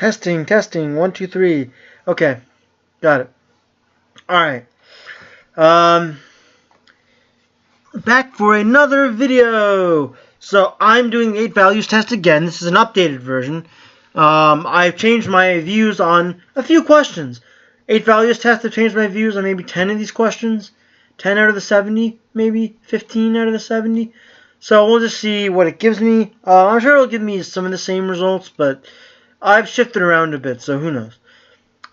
Testing, testing. 1, 2, 3. Okay, got it. All right. Back for another video. So I'm doing the 8 values test again. This is an updated version. I've changed my views on a few questions. 8 values test, I've changed my views on maybe 10 of these questions. 10 out of the 70, maybe 15 out of the 70. So we'll just see what it gives me. I'm sure it'll give me some of the same results, but I've shifted around a bit, so who knows.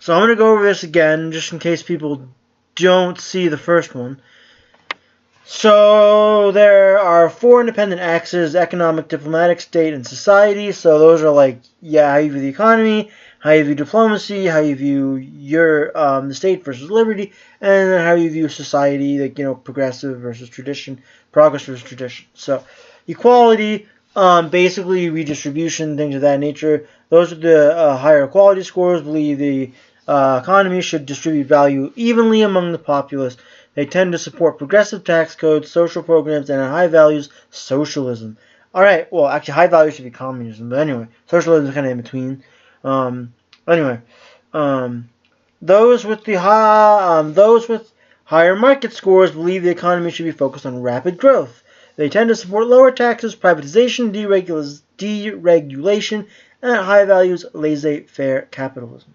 So I'm going to go over this again, just in case people don't see the first one. So there are 4 independent axes: economic, diplomatic, state, and society. So those are like, how you view the economy, how you view diplomacy, how you view your the state versus liberty, and then how you view society, like, progressive versus tradition, progress versus tradition. So equality, basically redistribution, things of that nature. Those with the higher equality scores believe the economy should distribute value evenly among the populace. They tend to support progressive tax codes, social programs, and high values, socialism. All right, well, actually, high values should be communism, but anyway, socialism is kind of in between. Those with higher market scores believe the economy should be focused on rapid growth. They tend to support lower taxes, privatization, deregulation, and high values, laissez-faire capitalism.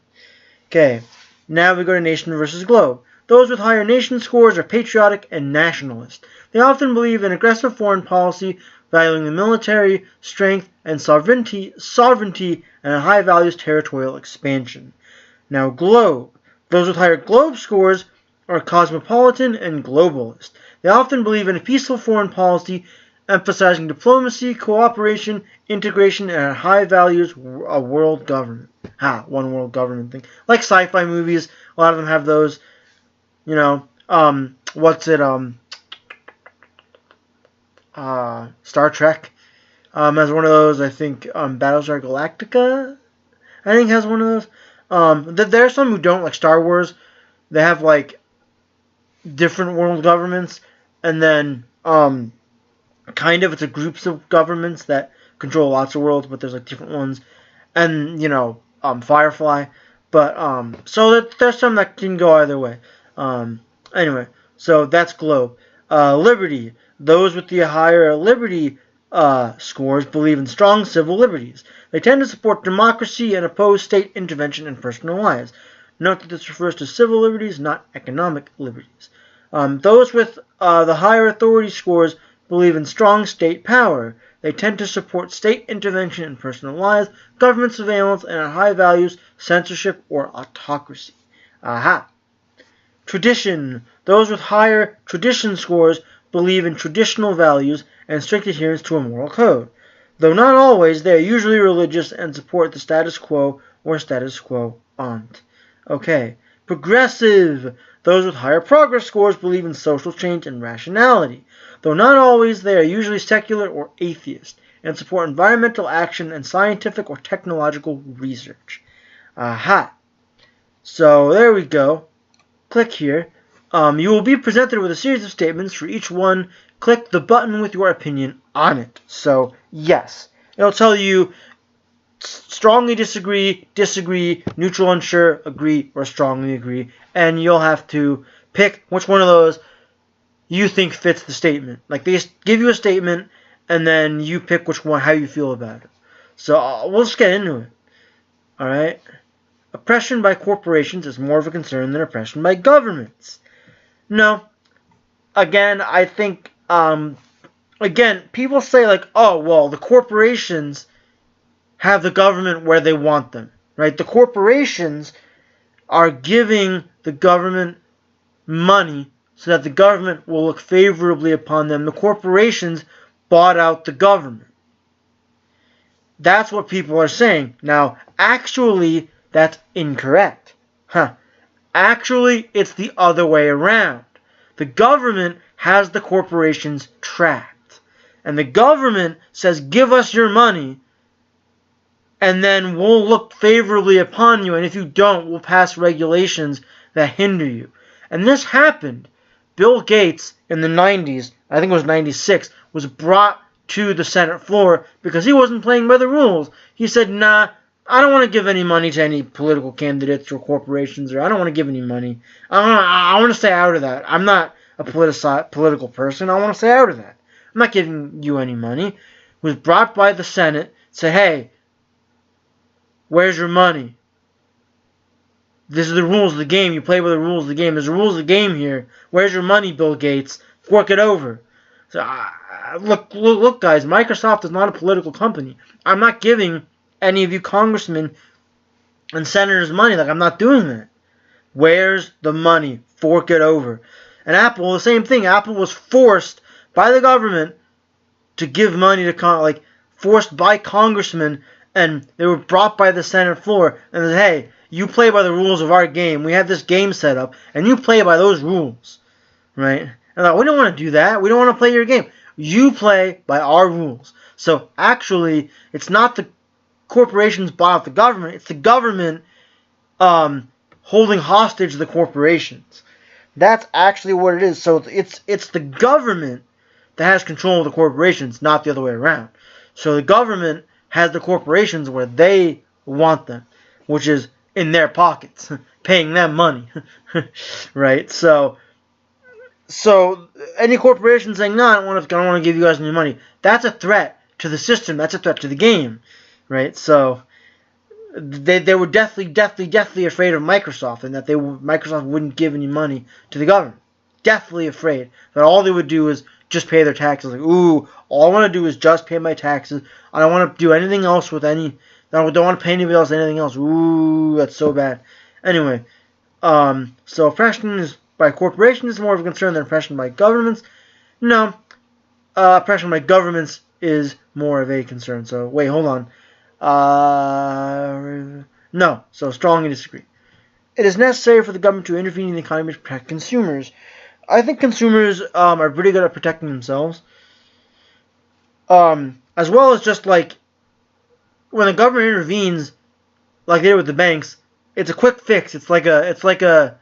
Okay, now we go to nation versus globe. Those with higher nation scores are patriotic and nationalist. They often believe in aggressive foreign policy, valuing the military, strength, and sovereignty, and high values territorial expansion. Now globe. Those with higher globe scores are cosmopolitan and globalist. They often believe in a peaceful foreign policy, emphasizing diplomacy, cooperation, integration, and high values a world government. One world government thing. Like sci-fi movies, a lot of them have those. Star Trek has one of those. I think Battlestar Galactica, I think, has one of those. There are some who don't, like Star Wars. They have like different world governments, and then kind of it's a groups of governments that control lots of worlds, but there's like different ones, and Firefly. But so there's some that can go either way. Anyway, so that's globe. Liberty. Those with the higher liberty scores believe in strong civil liberties. They tend to support democracy and oppose state intervention in personal lives. Note that this refers to civil liberties, not economic liberties. Those with the higher authority scores believe in strong state power. They tend to support state intervention in personal lives, government surveillance, and high values, censorship, or autocracy. Tradition. Those with higher tradition scores believe in traditional values and strict adherence to a moral code. Though not always, they are usually religious and support the status quo or status quo aunt. Okay. Progressive. Those with higher progress scores believe in social change and rationality. Though not always, they are usually secular or atheist and support environmental action and scientific or technological research. So there we go. Click here. You will be presented with a series of statements. For each one, click the button with your opinion on it. So, yes. It'll tell you strongly disagree, neutral, unsure, agree, or strongly agree. And you'll have to pick which one of those you think fits the statement. Like, they give you a statement, and then you pick which one, how you feel about it. So, we'll just get into it. Alright? Oppression by corporations is more of a concern than oppression by governments. No. Again, I think, people say like, oh, well, the corporations have the government where they want them, right? The corporations are giving the government money so that the government will look favorably upon them. The corporations bought out the government. That's what people are saying. Now, actually, that's incorrect. Actually, it's the other way around. The government has the corporations tracked. And the government says, give us your money, and then we'll look favorably upon you. And if you don't, we'll pass regulations that hinder you. And this happened. Bill Gates, in the 90s, I think it was 96, was brought to the Senate floor because he wasn't playing by the rules. He said, nah, I don't want to give any money to any political candidates or corporations, or I don't want to give any money. I want to stay out of that. I'm not a political person. I want to stay out of that. I'm not giving you any money. It was brought by the Senate. Say, hey, where's your money? This is the rules of the game. You play by the rules of the game. There's the rules of the game here. Where's your money, Bill Gates? Fork it over. So, look, guys. Microsoft is not a political company. I'm not giving any of you congressmen and senators money. Like, I'm not doing that. Where's the money? Fork it over. And Apple, the same thing. Apple was forced by the government to give money to forced by congressmen, and they were brought by the Senate floor and said, hey, you play by the rules of our game. We have this game set up, and you play by those rules, right? And like, we don't want to do that. We don't want to play your game. You play by our rules. So actually, it's not the corporations bought out the government. It's the government holding hostage the corporations. That's actually what it is. So it's the government that has control of the corporations, not the other way around. So the government has the corporations where they want them, which is in their pockets, paying them money, right? So any corporation saying, no, I don't want to give you guys any money, that's a threat to the system. That's a threat to the game, right? So they were definitely afraid of Microsoft, and that Microsoft wouldn't give any money to the government. Definitely afraid that all they would do is just pay their taxes. Like, ooh, all I want to do is just pay my taxes. I don't want to do anything else with any. I don't want to pay anybody else anything else. Ooh, that's so bad. Anyway, so oppression is by corporations is more of a concern than oppression by governments. No, oppression by governments is more of a concern. So wait, hold on. No, so strongly disagree. It is necessary for the government to intervene in the economy to protect consumers. I think consumers are pretty good at protecting themselves. As well as just like when the government intervenes, like they did with the banks, it's a quick fix. It's like a,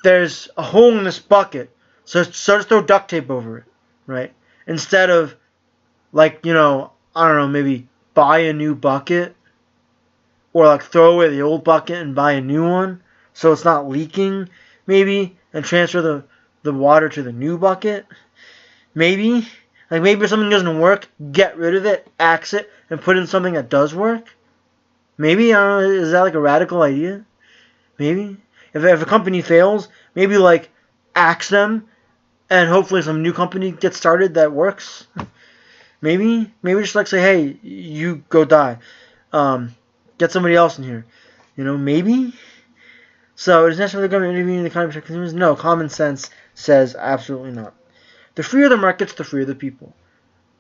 there's a hole in this bucket, so just throw duct tape over it, right? Instead of I don't know, maybe buy a new bucket, or like throw away the old bucket and buy a new one, so it's not leaking, maybe, and transfer the water to the new bucket, maybe. Like maybe if something doesn't work, get rid of it, axe it, and put in something that does work. Maybe, I don't know, is that like a radical idea? Maybe. If a company fails, maybe axe them, and hopefully some new company gets started that works. Maybe just say, hey, you go die. Get somebody else in here. Maybe. So, is it necessary for the government to intervene in the economy to protect consumers? No, common sense says absolutely not. The freer the markets, the freer the people.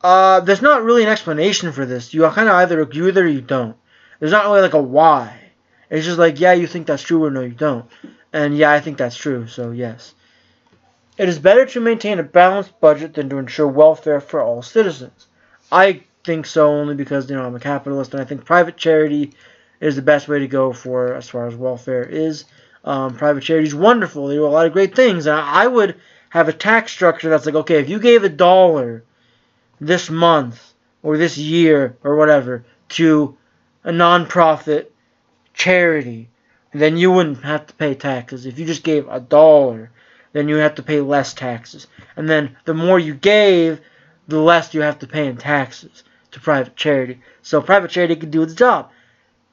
There's not really an explanation for this. You kind of either agree with it or you don't. There's not really a why. It's just yeah, you think that's true, or no, you don't. And yeah, I think that's true, so yes. It is better to maintain a balanced budget than to ensure welfare for all citizens. I think so only because, I'm a capitalist, and I think private charity is the best way to go for as far as welfare is. Private charity is wonderful. They do a lot of great things. And I would have a tax structure that's okay, if you gave $1 this month or this year or whatever to a non-profit charity, then you wouldn't have to pay taxes. If you just gave $1, then you have to pay less taxes. And then the more you gave, the less you have to pay in taxes to private charity. So private charity could do its job,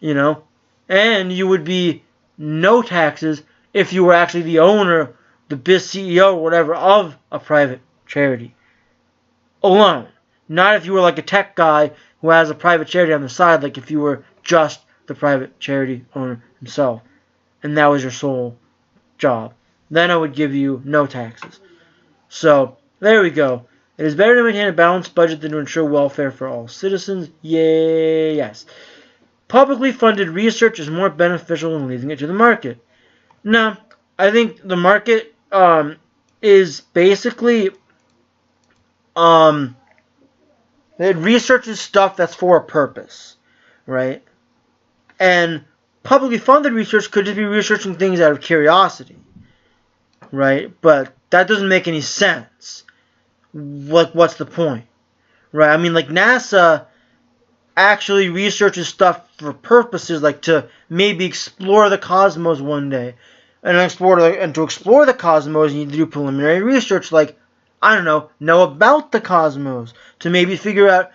and you would be no taxes if you were actually the owner, the CEO or whatever of a private charity alone. Not if you were a tech guy who has a private charity on the side, like if you were just the private charity owner himself, and that was your sole job. Then I would give you no taxes. So, there we go. It is better to maintain a balanced budget than to ensure welfare for all citizens. Yay, yes. Publicly funded research is more beneficial than leaving it to the market. No, I think the market is basically it researches stuff that's for a purpose, right? And publicly funded research could just be researching things out of curiosity, right? But that doesn't make any sense. What's the point, right? I mean, NASA actually researches stuff for purposes like to maybe explore the cosmos one day. And to explore the cosmos, you need to do preliminary research like, I don't know about the cosmos to maybe figure out,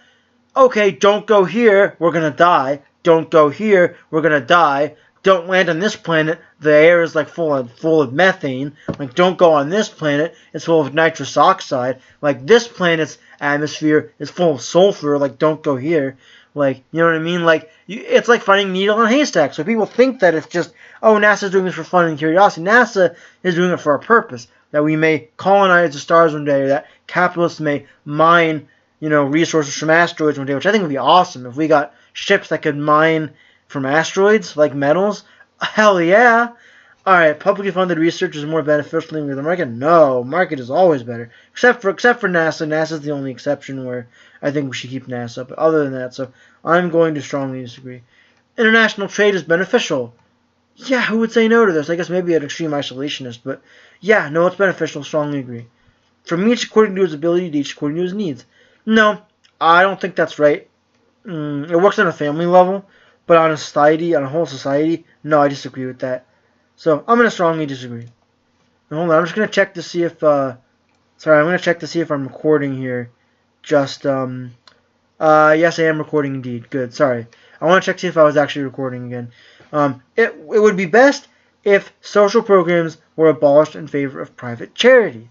okay, don't go here, we're going to die. Don't go here, we're going to die. Don't land on this planet, the air is like full of methane. Like, don't go on this planet, it's full of nitrous oxide. Like, this planet's atmosphere is full of sulfur. Like, don't go here. Like, you know what I mean? Like, it's like finding a needle in a haystack. So people think that it's just, oh, NASA's doing this for fun and curiosity. NASA is doing it for a purpose, that we may colonize the stars one day, or that capitalists may mine, resources from asteroids one day, which I think would be awesome if we got ships that could mine from asteroids, like metals. Hell yeah. Alright, publicly funded research is more beneficial than the market? No, market is always better. Except for NASA. NASA's the only exception where I think we should keep NASA. But other than that, so I'm going to strongly disagree. International trade is beneficial. Yeah, who would say no to this? I guess maybe an extreme isolationist, but yeah, no, it's beneficial, strongly agree. From each according to his ability, to each according to his needs. No, I don't think that's right. It works on a family level, but on a whole society, no, I disagree with that. So I'm gonna strongly disagree. Now, hold on, I'm just gonna check to see if I'm gonna check to see if I'm recording here. Just yes, I am recording indeed. Good. Sorry, I want to check to see if I was actually recording again. It would be best if social programs were abolished in favor of private charity.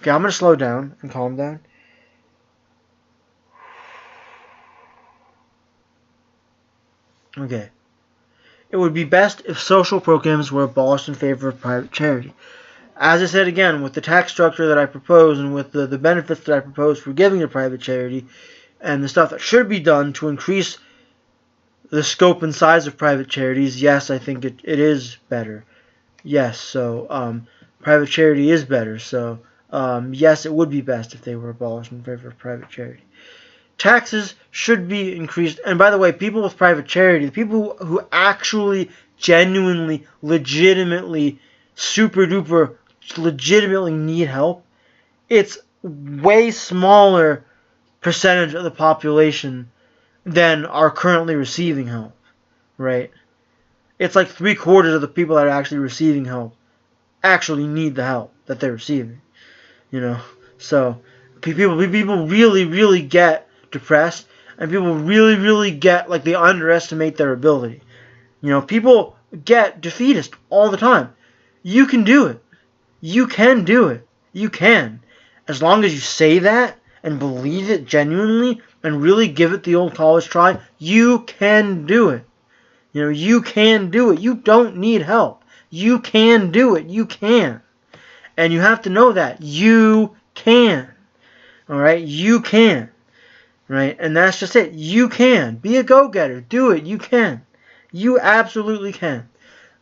Okay, I'm gonna slow down and calm down. Okay. It would be best if social programs were abolished in favor of private charity. As I said again, with the tax structure that I propose and with the benefits that I propose for giving to private charity and the stuff that should be done to increase the scope and size of private charities, yes, I think it is better. Yes, so private charity is better. So yes, it would be best if they were abolished in favor of private charity. Taxes should be increased. And by the way, people with private charity, the people who actually, genuinely, legitimately, super duper, legitimately need help, it's way smaller percentage of the population than are currently receiving help, right? It's like 3/4 of the people that are actually receiving help actually need the help that they're receiving, So people really, really get depressed, and people really, really get like they underestimate their ability. People get defeatist all the time. You can do it. You can do it. You can. As long as you say that and believe it genuinely and really give it the old college try, you can do it. You can do it. You don't need help. You can do it. You can. And you have to know that. You can. Alright? You can. Right? And that's just it. You can. Be a go-getter. Do it. You can. You absolutely can.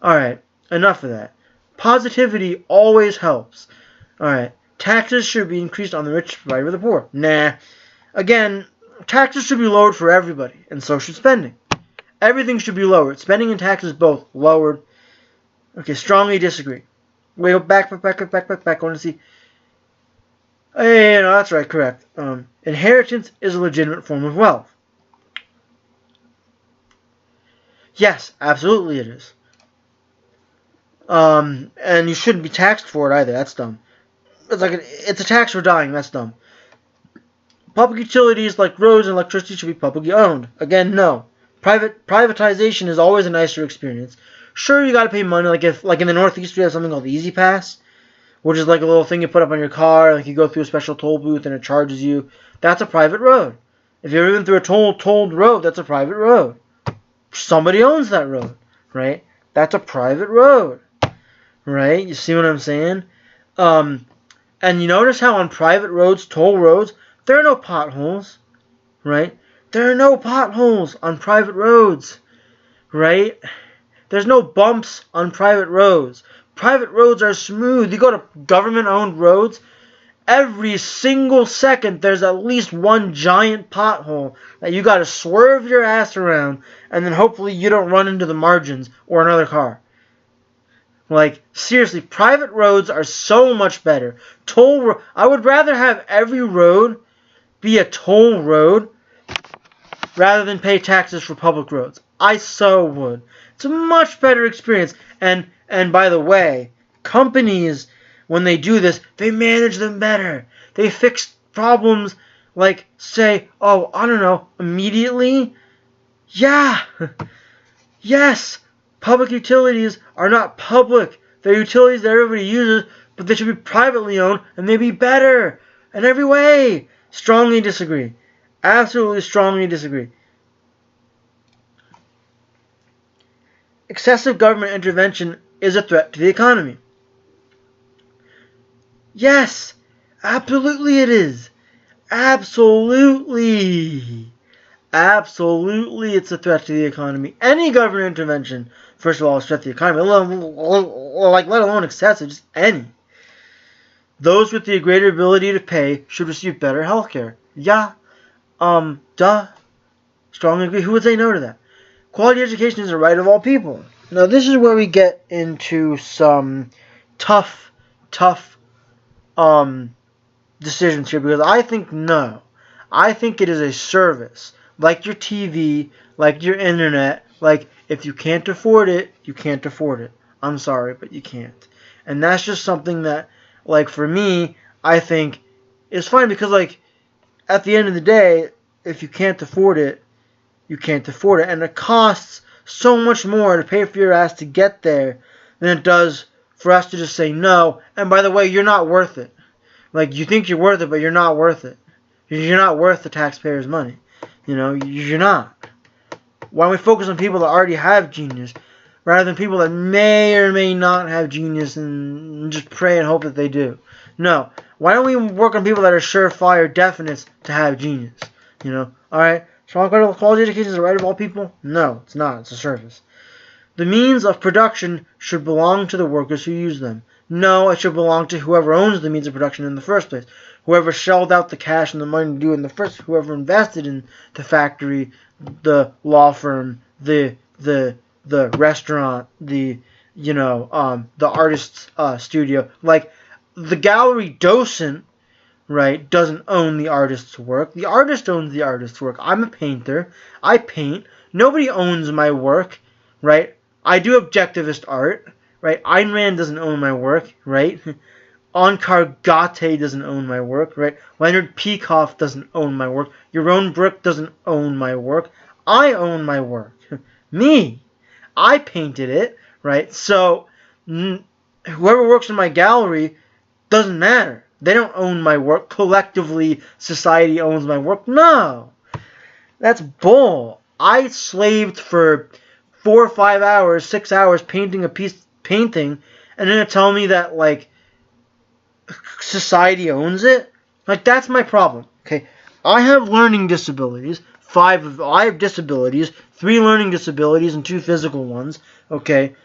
Alright. Enough of that. Positivity always helps. Alright. Taxes should be increased on the rich to provide for the poor. Nah. Again, taxes should be lowered for everybody, and so should spending. Everything should be lowered. Spending and taxes both lowered. Okay, strongly disagree. Wait, back. I want to see. Hey, no, that's right, correct. Inheritance is a legitimate form of wealth. Yes, absolutely it is. And you shouldn't be taxed for it either. That's dumb. It's a tax for dying. That's dumb. Public utilities like roads and electricity should be publicly owned. Again, no. Privatization is always a nicer experience. Sure, you got to pay money. Like in the Northeast, we have something called the Easy Pass, which is like a little thing you put up on your car. Like you go through a special toll booth and it charges you. That's a private road. If you've ever been through a tolled road, that's a private road. Somebody owns that road, right? That's a private road, right? You see what I'm saying? And you notice how on private roads, toll roads, there are no potholes, right? There are no potholes on private roads, right? There's no bumps on private roads. Private roads are smooth. You go to government-owned roads, every single second there's at least one giant pothole that you got to swerve your ass around, and then hopefully you don't run into the margins or another car. Like, seriously, private roads are so much better. I would rather have every road be a toll road rather than pay taxes for public roads. I so would. It's a much better experience. And by the way, companies, when they do this, they manage them better. They fix problems like, say, oh, I don't know, immediately? Yeah. Yes. Public utilities are not public. They're utilities that everybody uses, but they should be privately owned, and they'd be better in every way. Strongly disagree. Absolutely strongly disagree. Excessive government intervention is a threat to the economy. Yes, absolutely it is. Absolutely. Absolutely it's a threat to the economy. Any government intervention, first of all, is a threat to the economy, let alone excessive, just any. Those with the greater ability to pay should receive better health care. Yeah. Duh. Strongly agree. Who would say no to that? Quality education is a right of all people. Now, this is where we get into some tough decisions here, because I think no. I think it is a service, like your TV, like your internet. Like, if you can't afford it, you can't afford it. I'm sorry, but you can't. And that's just something that, like, for me, I think is fine, because, like, at the end of the day, if you can't afford it, you can't afford it. And it costs so much more to pay for your ass to get there than it does for us to just say no. And by the way, you're not worth it. Like, you think you're worth it, but you're not worth it. You're not worth the taxpayers' money. You know, you're not. Why don't we focus on people that already have genius rather than people that may or may not have genius and just pray and hope that they do? No. Why don't we work on people that are surefire definites to have genius? You know, alright? Strong quality education is a right of all people? No, it's not. It's a service. The means of production should belong to the workers who use them. No, it should belong to whoever owns the means of production in the first place. Whoever shelled out the cash and the money to do it in the first, whoever invested in the factory, the law firm, the restaurant, the artist's studio. Like, the gallery docent, right, doesn't own the artist's work. The artist owns the artist's work. I'm a painter. I paint. Nobody owns my work, right? I do objectivist art, right? Ayn Rand doesn't own my work, right? Onkar Ghate doesn't own my work, right? Leonard Peikoff doesn't own my work. Yaron Brook doesn't own my work. I own my work. Me. I painted it, right? So, whoever works in my gallery doesn't matter. They don't own my work. Collectively, society owns my work. No. That's bull. I slaved for 4 or 5 hours, 6 hours painting a painting, and then tell me that, like, society owns it? Like, that's my problem. Okay, I have learning disabilities. I have disabilities, 3 learning disabilities and 2 physical ones. Okay,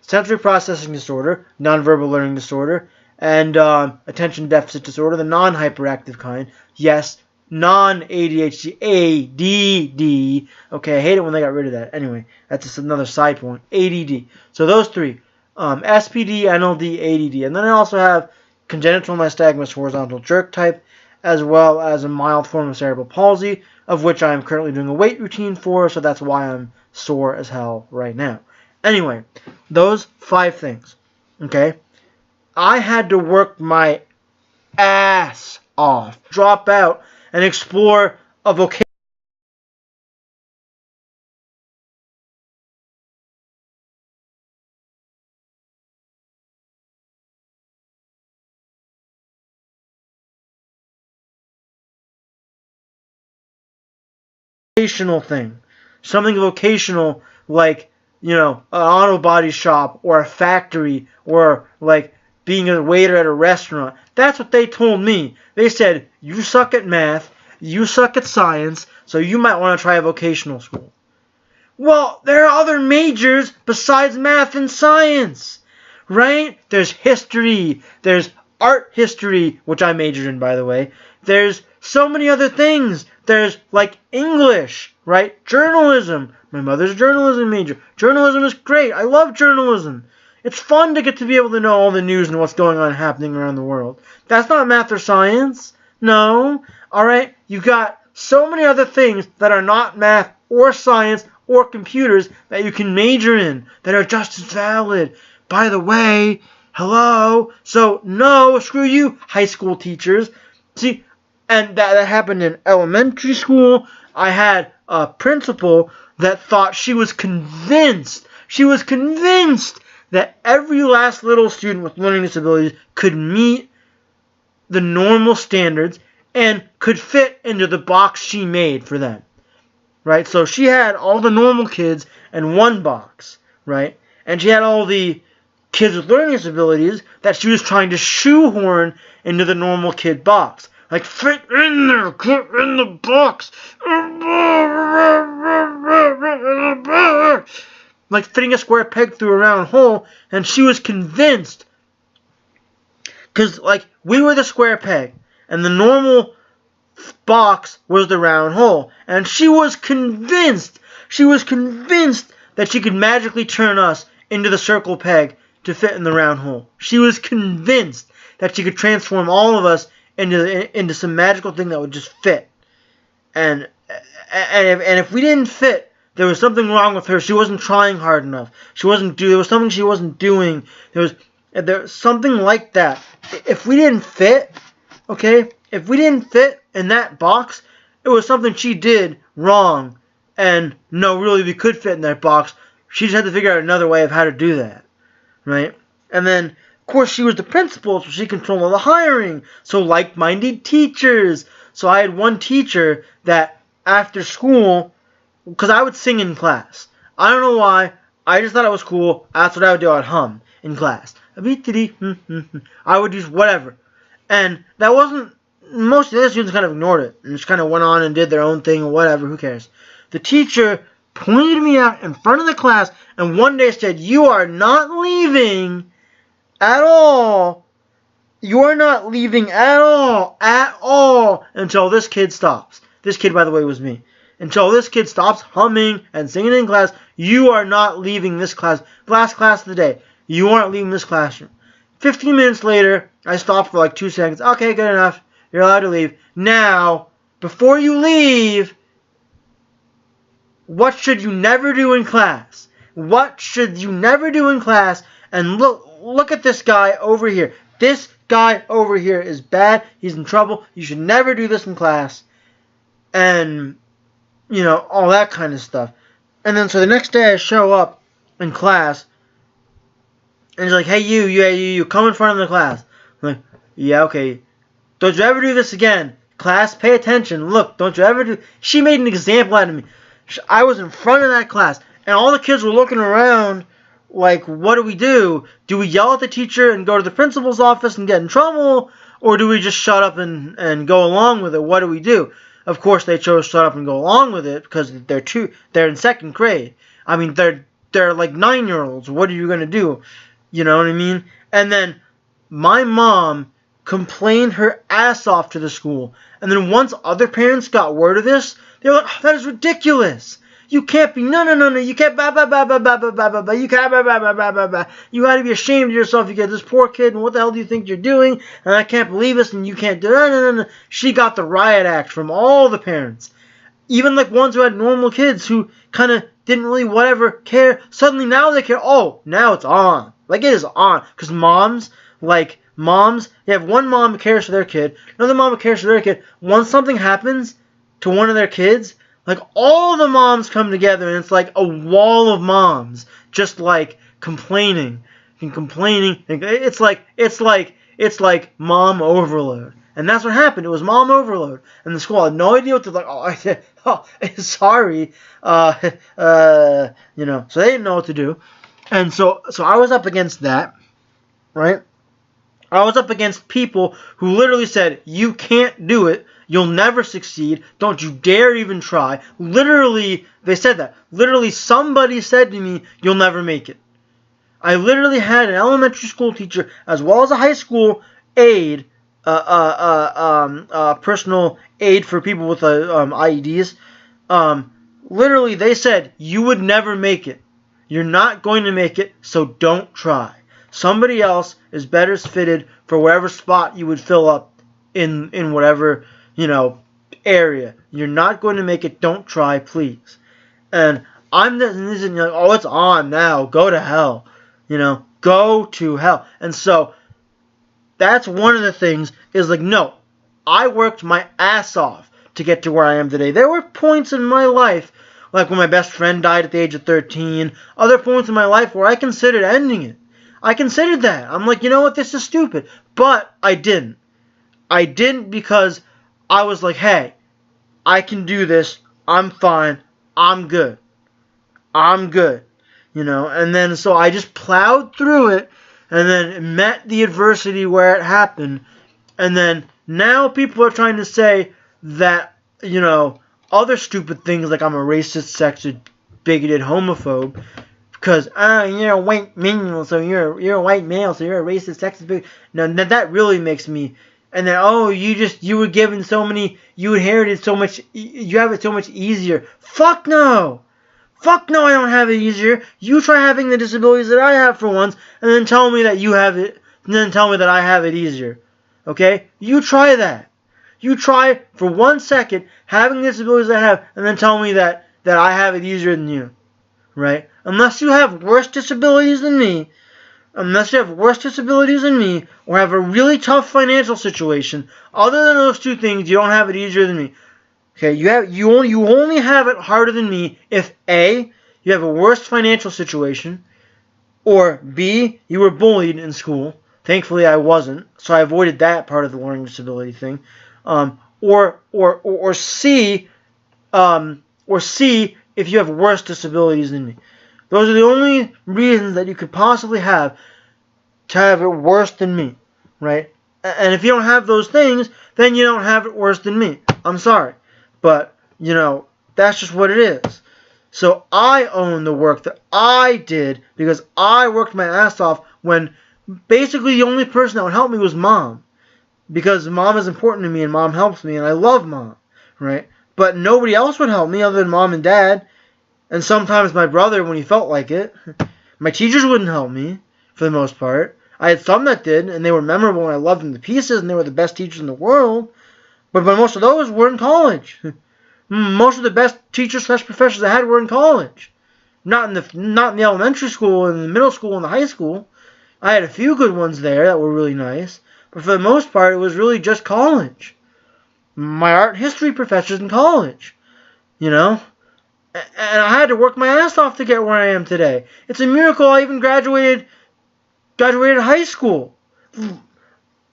sensory processing disorder, nonverbal learning disorder, and attention deficit disorder, the non-hyperactive kind. Yes, non-ADHD, ADD. Okay, I hate it when they got rid of that. Anyway, that's just another side point. ADD. So those 3, SPD, NLD, ADD. And then I also have congenital nystagmus horizontal jerk type, as well as a mild form of cerebral palsy, of which I am currently doing a weight routine for, so that's why I'm sore as hell right now. Anyway, those 5 things, okay? I had to work my ass off, drop out, and explore a vocational thing. Something vocational, like, you know, an auto body shop or a factory or, like, being a waiter at a restaurant. That's what they told me. They said, you suck at math, you suck at science, so you might want to try a vocational school. Well, there are other majors besides math and science, right? There's history, there's art history, which I majored in, by the way. There's so many other things. There's, like, English, right? Journalism. My mother's a journalism major. Journalism is great. I love journalism. It's fun to get to be able to know all the news and what's going on happening around the world. That's not math or science. No. All right? You got so many other things that are not math or science or computers that you can major in that are just as valid. By the way, hello? So, no, screw you, high school teachers. See, and that happened in elementary school. I had a principal that thought she was convinced that every last little student with learning disabilities could meet the normal standards and could fit into the box she made for them. Right? So she had all the normal kids in one box, right? And she had all the kids with learning disabilities that she was trying to shoehorn into the normal kid box. Like, fit in there, get in the box. Like fitting a square peg through a round hole, and she was convinced. Because, like, we were the square peg, and the normal box was the round hole. And she was convinced that she could magically turn us into the circle peg to fit in the round hole. She was convinced that she could transform all of us into some magical thing that would just fit. And if we didn't fit, there was something wrong with her. She wasn't trying hard enough. There was something she wasn't doing. There was something like that. If we didn't fit, okay, if we didn't fit in that box, it was something she did wrong. And no, really, we could fit in that box. She just had to figure out another way of how to do that, right? And then, of course, she was the principal, so she controlled all the hiring. So like-minded teachers. So I had one teacher that after school, because I would sing in class. I don't know why. I just thought it was cool. That's what I would do. I'd hum in class. I would use whatever. And that wasn't... Most of the other students kind of ignored it and just kind of went on and did their own thing or whatever. Who cares? The teacher pointed me out in front of the class and one day said, "You are not leaving at all. You are not leaving at all until this kid stops." This kid, by the way, was me. Until this kid stops humming and singing in class, you are not leaving this class. Last class of the day. You aren't leaving this classroom. 15 minutes later, I stopped for like 2 seconds. Okay, good enough. You're allowed to leave. Now, before you leave, what should you never do in class? What should you never do in class? And look at this guy over here. This guy over here is bad. He's in trouble. You should never do this in class. And, you know, all that kind of stuff. And then so the next day I show up in class. And he's like, "Hey, you, come in front of the class." I'm like, "Yeah, okay. Don't you ever do this again. Class, pay attention. Look, don't you ever do..." She made an example out of me. I was in front of that class, and all the kids were looking around like, what do we do? Do we yell at the teacher and go to the principal's office and get in trouble? Or do we just shut up and go along with it? What do we do? Of course, they chose shut up and go along with it because they're in second grade. I mean, they're like 9-year-olds. What are you going to do? You know what I mean? And then my mom complained her ass off to the school. And then once other parents got word of this, they were like, "Oh, that is ridiculous. You can't be, no, you can't, you can't, you gotta be ashamed of yourself. You get this poor kid, and what the hell do you think you're doing? And I can't believe this, and you can't do it." No. She got the riot act from all the parents. Even like ones who had normal kids who kind of didn't really whatever care. Suddenly now they care. Oh, now it's on. Like it is on. Because moms, you have one mom who cares for their kid, another mom who cares for their kid. Once something happens to one of their kids, like all the moms come together and it's like a wall of moms just like complaining and complaining. It's like mom overload. And that's what happened. It was mom overload. And the school had no idea what to like. Oh, sorry. You know, so they didn't know what to do. And so I was up against that, right? I was up against people who literally said, "You can't do it. You'll never succeed. Don't you dare even try." Literally, they said that. Literally, somebody said to me, "You'll never make it." I literally had an elementary school teacher as well as a high school aide, personal aid for people with IEDs. Literally, they said, "You would never make it. You're not going to make it, so don't try. Somebody else is better fitted for whatever spot you would fill up in whatever, area. You're not going to make it, don't try, please. And I'm this and you're like, oh, it's on now. Go to hell. Go to hell. And so that's one of the things is like, no, I worked my ass off to get to where I am today. There were points in my life, like when my best friend died at the age of 13, other points in my life where I considered ending it. I considered that. I'm like, you know what, this is stupid. But I didn't. I didn't because I was like, hey, I can do this. I'm fine. I'm good. I'm good. And then so I just plowed through it and then met the adversity where it happened. And then now people are trying to say that, other stupid things like I'm a racist, sexist, bigoted, homophobe because, you're a white male, so you're a white male, so you're a racist, sexist, bigoted. Now that really makes me... And then, you were given so many, you inherited so much, you have it so much easier. Fuck no! Fuck no, I don't have it easier. You try having the disabilities that I have for once, and then tell me that you have it, and then tell me that I have it easier. Okay? You try that. You try for 1 second having the disabilities I have, and then tell me that I have it easier than you. Right? Unless you have worse disabilities than me, or have a really tough financial situation, other than those two things, you don't have it easier than me. Okay, you only have it harder than me if A, you have a worse financial situation, or B, you were bullied in school. Thankfully, I wasn't, so I avoided that part of the learning disability thing. Or C, if you have worse disabilities than me. Those are the only reasons that you could possibly have to have it worse than me, right? And if you don't have those things, then you don't have it worse than me. I'm sorry. But, that's just what it is. So I own the work that I did because I worked my ass off when basically the only person that would help me was Mom. Because Mom is important to me and Mom helps me and I love Mom, right? But nobody else would help me other than Mom and Dad. And sometimes my brother when he felt like it. My teachers wouldn't help me for the most part. I had some that did, and they were memorable, and I loved them to pieces, and they were the best teachers in the world. But most of those were in college. Most of the best teachers / professors I had were in college. Not in the elementary school, in the middle school, and the high school. I had a few good ones there that were really nice. But for the most part, it was really just college. My art history professors in college. And I had to work my ass off to get where I am today. It's a miracle I even graduated high school,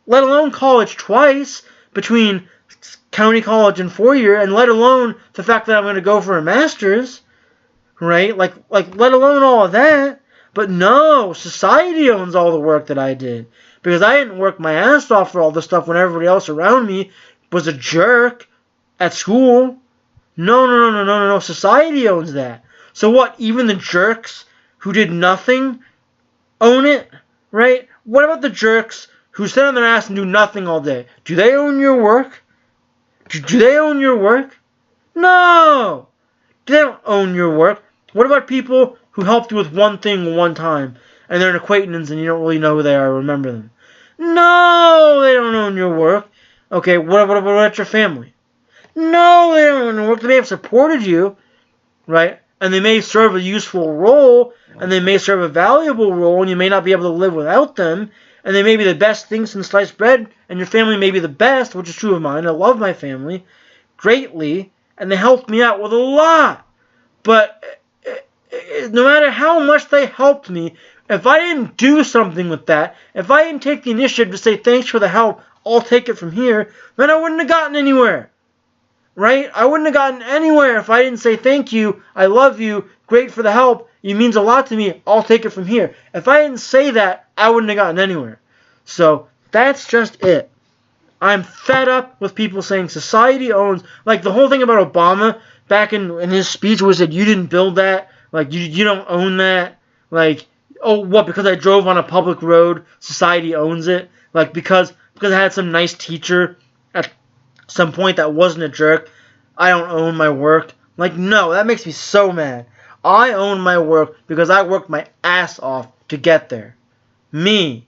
let alone college twice, between county college and 4-year, and let alone the fact that I'm going to go for a master's, right? Like let alone all of that. But no, society owns all the work that I did, because I didn't work my ass off for all this stuff when everybody else around me was a jerk at school. No. Society owns that. So what, even the jerks who did nothing own it? Right? What about the jerks who sit on their ass and do nothing all day? Do they own your work? Do they own your work? No! They don't own your work. What about people who helped you with one thing one time, and they're an acquaintance and you don't really know who they are or remember them? No! They don't own your work. Okay, what about your family? No, they don't own your work. They may have supported you, right? And they may serve a useful role, and they may serve a valuable role, and you may not be able to live without them, and they may be the best thing since sliced bread, and your family may be the best, which is true of mine. I love my family greatly, and they helped me out with a lot. But no matter how much they helped me, if I didn't do something with that, if I didn't take the initiative to say thanks for the help, I'll take it from here, then I wouldn't have gotten anywhere. Right? I wouldn't have gotten anywhere if I didn't say thank you, I love you, great for the help, it means a lot to me, I'll take it from here. If I didn't say that, I wouldn't have gotten anywhere. So that's just it. I'm fed up with people saying society owns, like the whole thing about Obama back in his speech was that you didn't build that, like you don't own that, like, oh, what, because I drove on a public road, society owns it, like because I had some nice teacher at some point that wasn't a jerk, I don't own my work. Like, no, that makes me so mad. I own my work because I worked my ass off to get there. Me.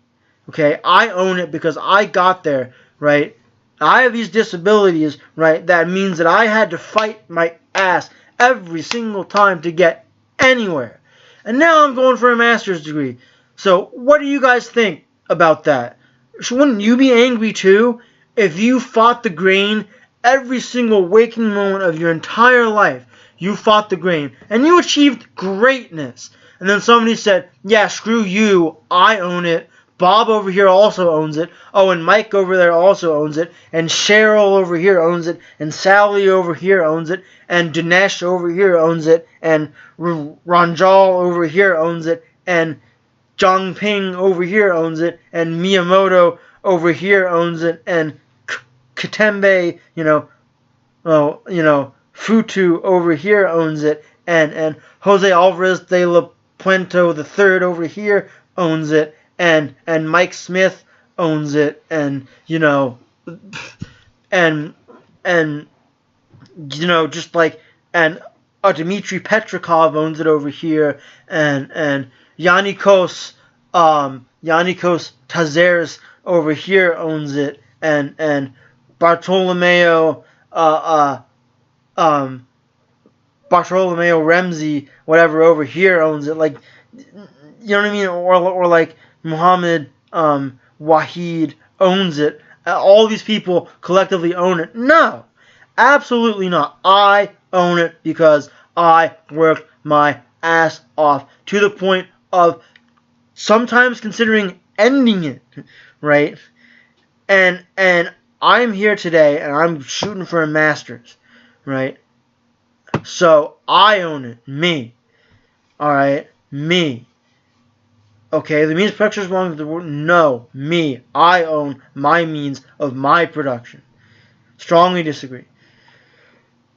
Okay? I own it because I got there, right? I have these disabilities, right? That means that I had to fight my ass every single time to get anywhere. And now I'm going for a master's degree. So what do you guys think about that? Wouldn't you be angry too if you fought the grain every single waking moment of your entire life? You fought the grain and you achieved greatness. And then somebody said, yeah, screw you, I own it. Bob over here also owns it. Oh, and Mike over there also owns it. And Cheryl over here owns it. And Sally over here owns it. And Dinesh over here owns it. And Ranjal over here owns it. And Zhongping over here owns it. And Miyamoto over here owns it. And Katembe, Futu over here owns it. And Jose Alvarez de la Puente III over here owns it. And Mike Smith owns it, and just like Dmitry Petrikov owns it over here, and Yannikos Tazeres over here owns it, and Bartolomeo Ramsey whatever over here owns it, like, you know what I mean, or like Muhammad Wahid owns it. All these people collectively own it. No, absolutely not. I own it because I worked my ass off to the point of sometimes considering ending it, right? And I'm here today and I'm shooting for a master's, right? So I own it. Me. Alright? Me. Okay, the means of production belongs to the world. No, me. I own my means of my production. Strongly disagree.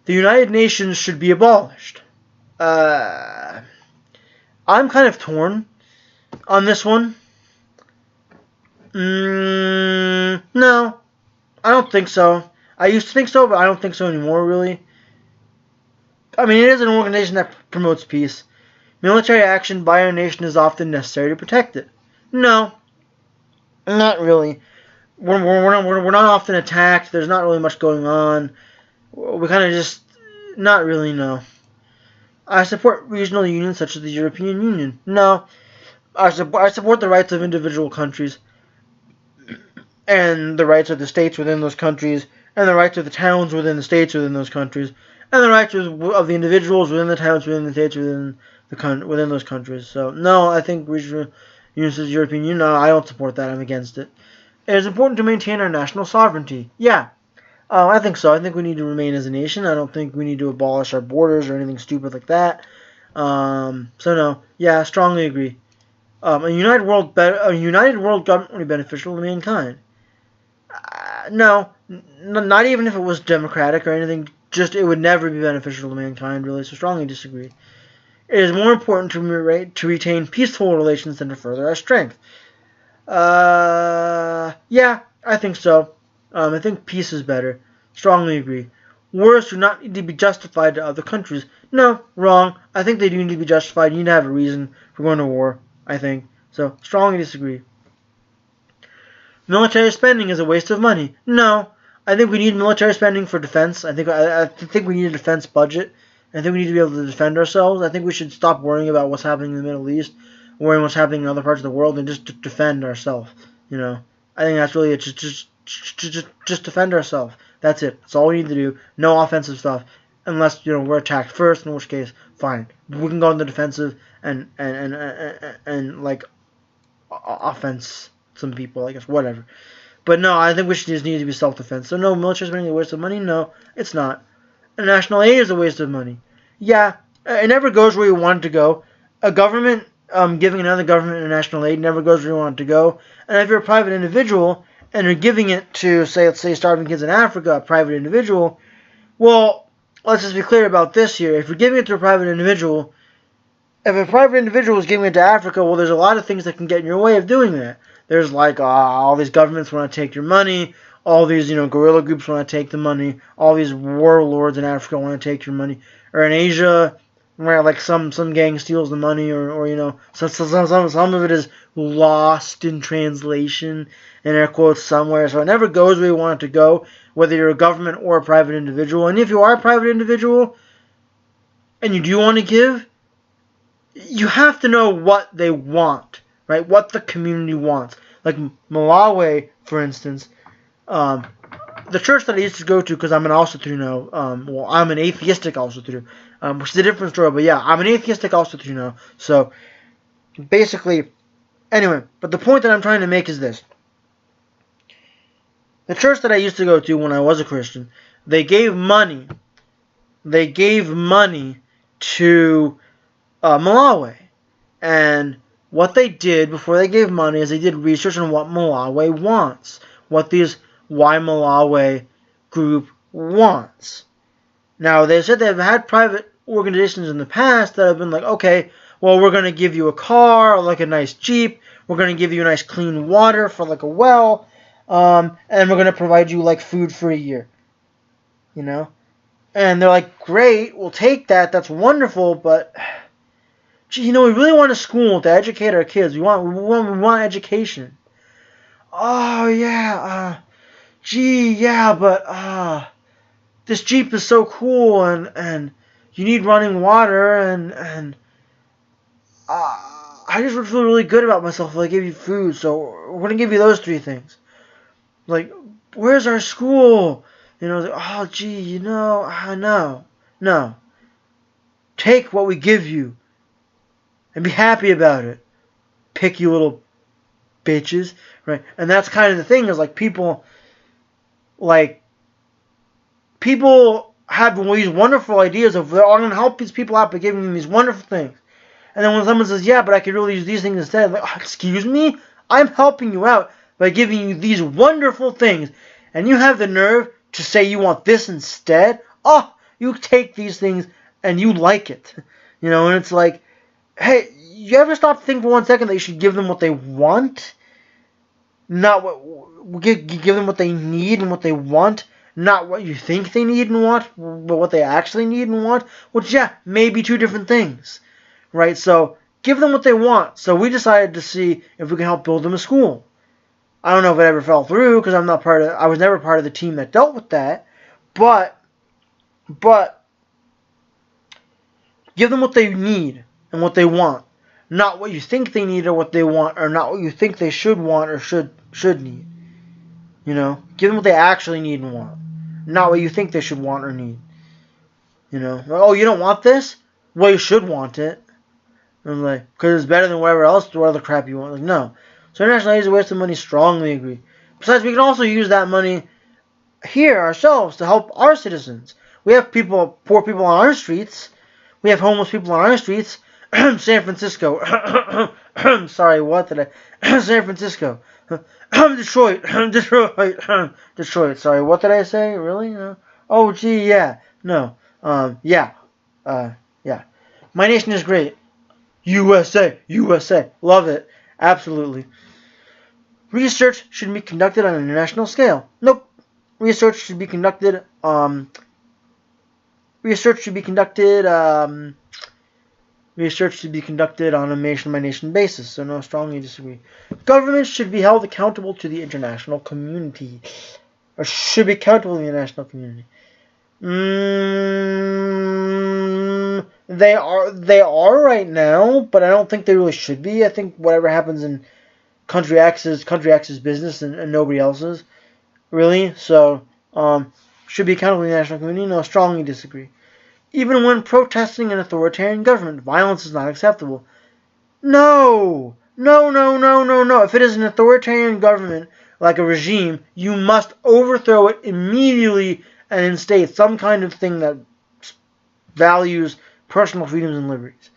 The United Nations should be abolished. I'm kind of torn on this one. No, I don't think so. I used to think so, but I don't think so anymore, really. I mean, it is an organization that promotes peace. Military action by our nation is often necessary to protect it. No, not really. We're not often attacked. There's not really much going on. We kind of just, not really, no. I support regional unions such as the European Union. No, I support the rights of individual countries and the rights of the states within those countries and the rights of the towns within the states within those countries and the rights of the individuals within the towns within the states within those countries. So, no, I think regional unions as European Union, no, I don't support that. I'm against it. It is important to maintain our national sovereignty. Yeah, I think so. I think we need to remain as a nation. I don't think we need to abolish our borders or anything stupid like that. So, no, yeah, strongly agree. A united world government would be beneficial to mankind. No, not even if it was democratic or anything. Just, it would never be beneficial to mankind, really. So, strongly disagree. It is more important to retain peaceful relations than to further our strength. Yeah, I think so. I think peace is better. Strongly agree. Wars do not need to be justified to other countries. No, wrong. I think they do need to be justified. You need to have a reason for going to war, I think. So, strongly disagree. Military spending is a waste of money. No, I think we need military spending for defense. I think we need a defense budget. I think we need to be able to defend ourselves. I think we should stop worrying about what's happening in the Middle East, worrying what's happening in other parts of the world, and just defend ourselves. I think that's really it. Just defend ourselves. That's it. That's all we need to do. No offensive stuff, unless we're attacked first. In which case, fine. We can go on the defensive and like offense some people. I guess whatever. But no, I think we should just need to be self-defense. So no, military spending is a waste of money. No, it's not. And national aid is a waste of money. Yeah, it never goes where you want it to go. A government giving another government national aid never goes where you want it to go. And if you're a private individual and you're giving it to, let's say starving kids in Africa, a private individual, well, let's just be clear about this here. If you're giving it to a private individual, if a private individual is giving it to Africa, well, there's a lot of things that can get in your way of doing that. There's like all these governments want to take your money. All these, guerrilla groups want to take the money. All these warlords in Africa want to take your money. Or in Asia, Right, like some gang steals the money, or some of it is lost in translation, in air quotes, somewhere. So it never goes where you want it to go, whether you're a government or a private individual. And if you are a private individual and you do want to give, you have to know what they want, right? What the community wants. Like Malawi, for instance, the church that I used to go to, because I'm an Alsatruno, I'm an atheistic Alsatruno, which is a different story, but yeah, I'm an atheistic Alsatruno, so basically, anyway, but the point that I'm trying to make is this. The church that I used to go to when I was a Christian, they gave money to Malawi, and what they did before they gave money is they did research on what Malawi wants, why Malawi group wants. Now, they said they've had private organizations in the past that have been like, okay, well, we're going to give you a car, or like a nice Jeep, we're going to give you nice clean water for like a well, and we're going to provide you like food for a year, And they're like, great, we'll take that, that's wonderful, but, we really want a school to educate our kids. We want education. Oh, yeah, but this Jeep is so cool, and you need running water, and I just would feel really good about myself if I give you food, so we're going to give you those 3 things. Like, where's our school? No. Take what we give you, and be happy about it. Picky little bitches, right? And that's kind of the thing, is like people have these wonderful ideas of, I'm going to help these people out by giving them these wonderful things. And then when someone says, yeah, but I could really use these things instead, I'm like, oh, excuse me? I'm helping you out by giving you these wonderful things. And you have the nerve to say you want this instead? Oh, you take these things and you like it. And it's like, hey, you ever stop to think for 1 second that you should give them what they want? Not what, give them what they need and what they want, not what you think they need and want, but what they actually need and want, which, yeah, may be 2 different things, right? So give them what they want. So we decided to see if we can help build them a school. I don't know if it ever fell through, because I was never part of the team that dealt with that, but give them what they need and what they want. Not what you think they need or what they want, or not what you think they should want or should need. Give them what they actually need and want. Not what you think they should want or need. Oh, you don't want this? Well, you should want it. I'm like, because it's better than whatever else, what other crap you want. Like, no. So international aid is a waste of money, strongly agree. Besides, we can also use that money here ourselves to help our citizens. We have poor people on our streets. We have homeless people on our streets. San Francisco. Sorry, what did I? San Francisco. Detroit. Detroit. Sorry, what did I say? Really? No. Oh, gee, yeah. No. Yeah. My nation is great. USA. Love it. Absolutely. Research should be conducted on an international scale. Nope. Research should be conducted on a nation-by-nation basis, so no, strongly disagree. Governments should be held accountable to the international community. Or should be accountable to the international community. They are right now, but I don't think they really should be. I think whatever happens in country X is business and nobody else's, really. So, should be accountable to the international community. No, strongly disagree. Even when protesting an authoritarian government, violence is not acceptable. No. If it is an authoritarian government, like a regime, you must overthrow it immediately and instate some kind of thing that values personal freedoms and liberties.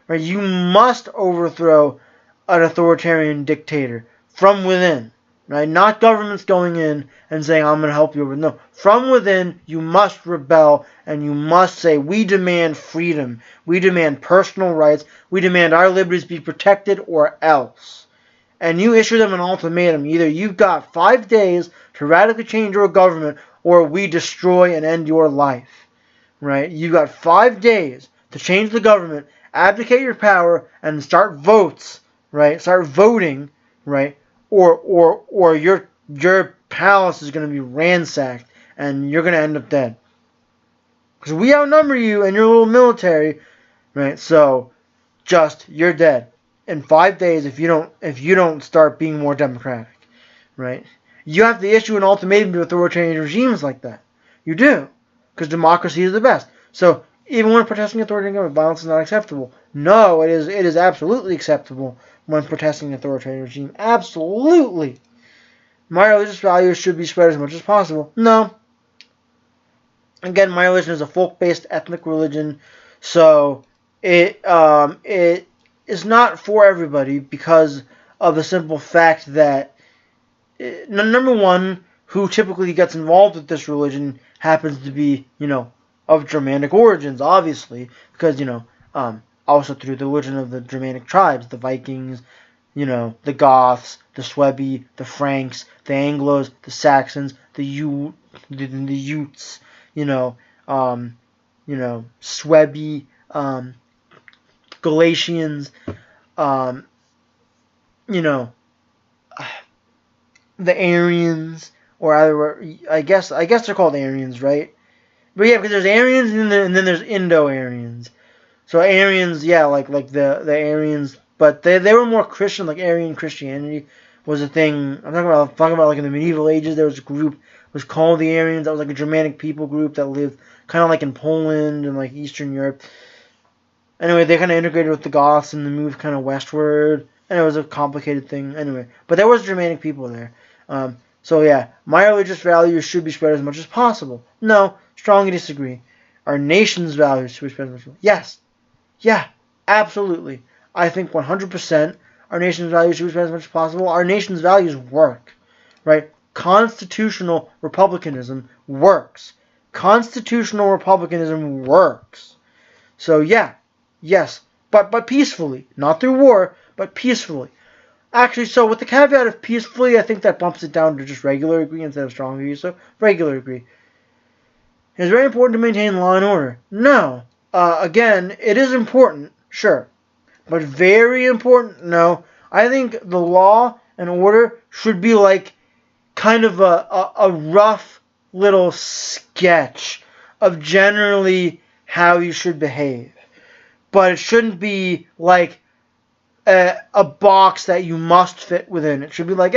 Right? You must overthrow an authoritarian dictator from within. Right? Not governments going in and saying, I'm going to help you over. No. From within, you must rebel and you must say, we demand freedom. We demand personal rights. We demand our liberties be protected or else. And you issue them an ultimatum. Either you've got 5 days to radically change your government or we destroy and end your life. Right? You've got 5 days to change the government, abdicate your power, and start votes, right? Start voting, right? Or your palace is going to be ransacked, and you're going to end up dead. Because we outnumber you and your little military, right? So, you're dead in 5 days if you don't start being more democratic, right? You have to issue an ultimatum to authoritarian regimes like that. You do, because democracy is the best. So even when protesting authoritarian government, violence is not acceptable. No, it is absolutely acceptable when protesting an authoritarian regime. Absolutely. My religious values should be spread as much as possible. No. Again, my religion is a folk-based ethnic religion, so it is not for everybody because of the simple fact that, number one, who typically gets involved with this religion happens to be, of Germanic origins, obviously, because, also through the religion of the Germanic tribes, the Vikings, the Goths, the Suebi, the Franks, the Anglos, the Saxons, the Utes, Suebi, Galatians, the Aryans, or either, I guess they're called Aryans, right? But yeah, because there's Aryans and then there's Indo-Aryans. So Aryans, yeah, like the Aryans, but they were more Christian, like Aryan Christianity was a thing. I'm talking about like in the medieval ages, there was a group was called the Aryans. That was like a Germanic people group that lived kind of like in Poland and like Eastern Europe. Anyway, they kind of integrated with the Goths and they moved kind of westward, and it was a complicated thing. Anyway, but there was Germanic people there. So yeah, my religious values should be spread as much as possible. No, strongly disagree. Our nation's values should be spread as much as possible. Yes. Yeah, absolutely. I think 100% our nation's values should be spread as much as possible. Our nation's values work, right? Constitutional republicanism works. Constitutional republicanism works. So yeah, yes, but peacefully, not through war, but peacefully. Actually, so with the caveat of peacefully, I think that bumps it down to just regular agree instead of strong agree. So regular agree. It's very important to maintain law and order. No. Again, it is important, sure. But very important, no. I think the law and order should be like kind of a rough little sketch of generally how you should behave. But it shouldn't be like a box that you must fit within. It should be like,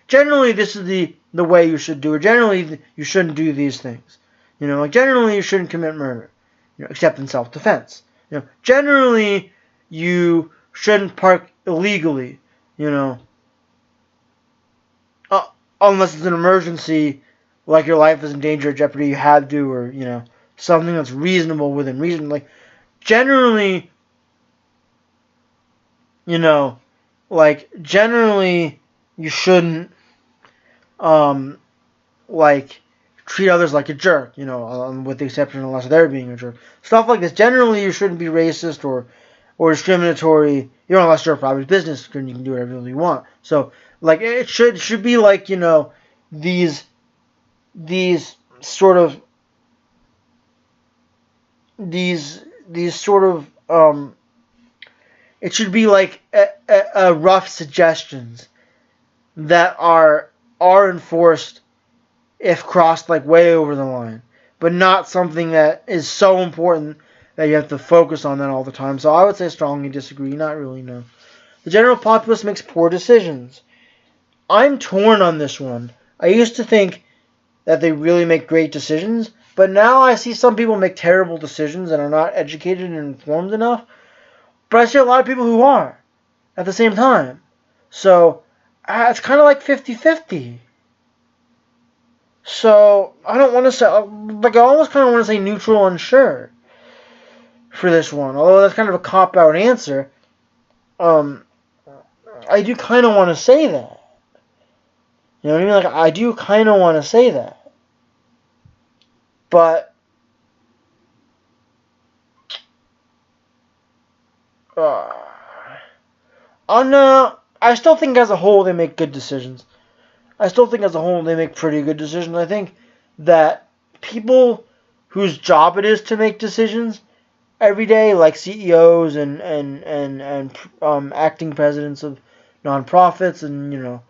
generally this is the way you should do it. Generally you shouldn't do these things. Like generally you shouldn't commit murder, except in self-defense. Generally you shouldn't park illegally, unless it's an emergency, like your life is in danger or jeopardy, you had to, or, something that's reasonable within reason. Like, generally, generally you shouldn't, treat others like a jerk, with the exception unless they're being a jerk. Stuff like this. Generally, you shouldn't be racist or discriminatory, unless you're a private business, and you can do whatever you want. So, it should be like, these sort of, it should be like a rough suggestions that are enforced if crossed way over the line, but not something that is so important that you have to focus on that all the time. So I would say strongly disagree, not really, no. The general populace makes poor decisions. I'm torn on this one. I used to think that they really make great decisions, but now I see some people make terrible decisions and are not educated and informed enough. But I see a lot of people who are at the same time. So it's kind of like 50-50. So I don't want to say, I almost kind of want to say neutral, unsure for this one. Although that's kind of a cop-out answer. I do kind of want to say that. You know what I mean? I do kind of want to say that. But I still think as a whole they make good decisions. I still think as a whole they make pretty good decisions. I think that people whose job it is to make decisions every day, like CEOs and acting presidents of nonprofits, and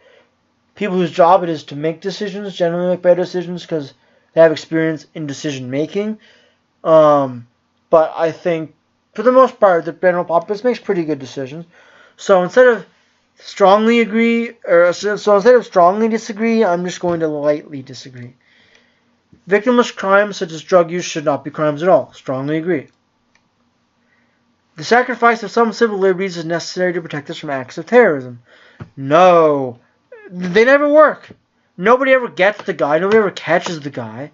people whose job it is to make decisions, generally make better decisions because they have experience in decision making. But I think for the most part, the general populace makes pretty good decisions. So instead of strongly agree, instead of strongly disagree, I'm just going to lightly disagree. Victimless crimes such as drug use should not be crimes at all. Strongly agree. The sacrifice of some civil liberties is necessary to protect us from acts of terrorism. No. They never work. Nobody ever gets the guy. Nobody ever catches the guy.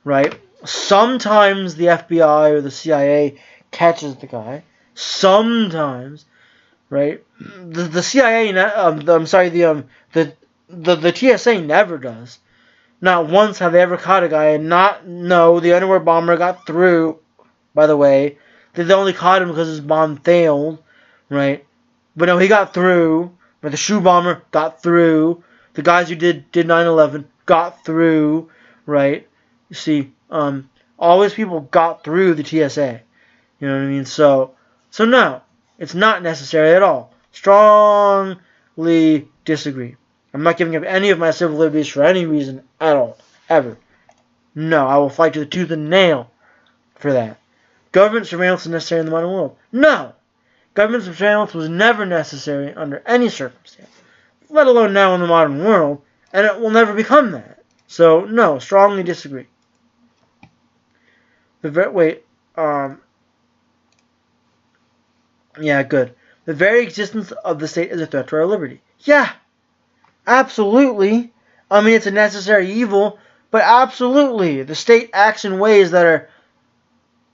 Right? Sometimes the FBI or the CIA catches the guy. Sometimes. Right? The CIA, the TSA never does. Not once have they ever caught a guy, and the underwear bomber got through, by the way. They only caught him because his bomb failed, right? But no, he got through. But the shoe bomber got through. The guys who did 9/11 got through, right? You see, all these people got through the TSA. You know what I mean? So no, it's not necessary at all. Strongly disagree. I'm not giving up any of my civil liberties for any reason at all. Ever. No, I will fight to the tooth and nail for that. Government surveillance is necessary in the modern world. No! Government surveillance was never necessary under any circumstance, let alone now in the modern world, and it will never become that. So, no, strongly disagree. Yeah, good. The very existence of the state is a threat to our liberty. Yeah! Absolutely. I mean, it's a necessary evil, but absolutely. The state acts in ways that are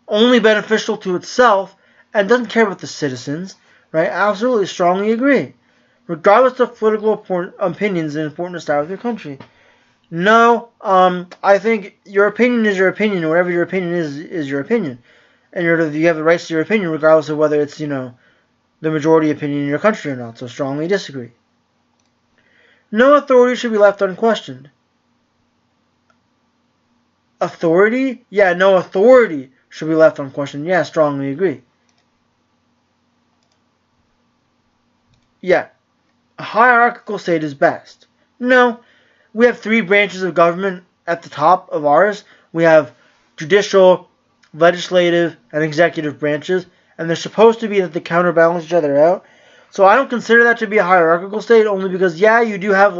only beneficial to itself and doesn't care about the citizens, right? Absolutely, strongly agree. Regardless of political opinions and important to start with your country. No, I think your opinion is your opinion, and whatever your opinion is your opinion. And you have the rights to your opinion regardless of whether it's, the majority opinion in your country or not. So strongly disagree. No authority should be left unquestioned. Authority? Yeah, no authority should be left unquestioned. Yeah, strongly agree. Yeah, a hierarchical state is best. No, we have 3 branches of government at the top of ours. We have judicial, legislative, and executive branches, and they're supposed to be that they counterbalance each other out. So I don't consider that to be a hierarchical state, only because, yeah, you do have,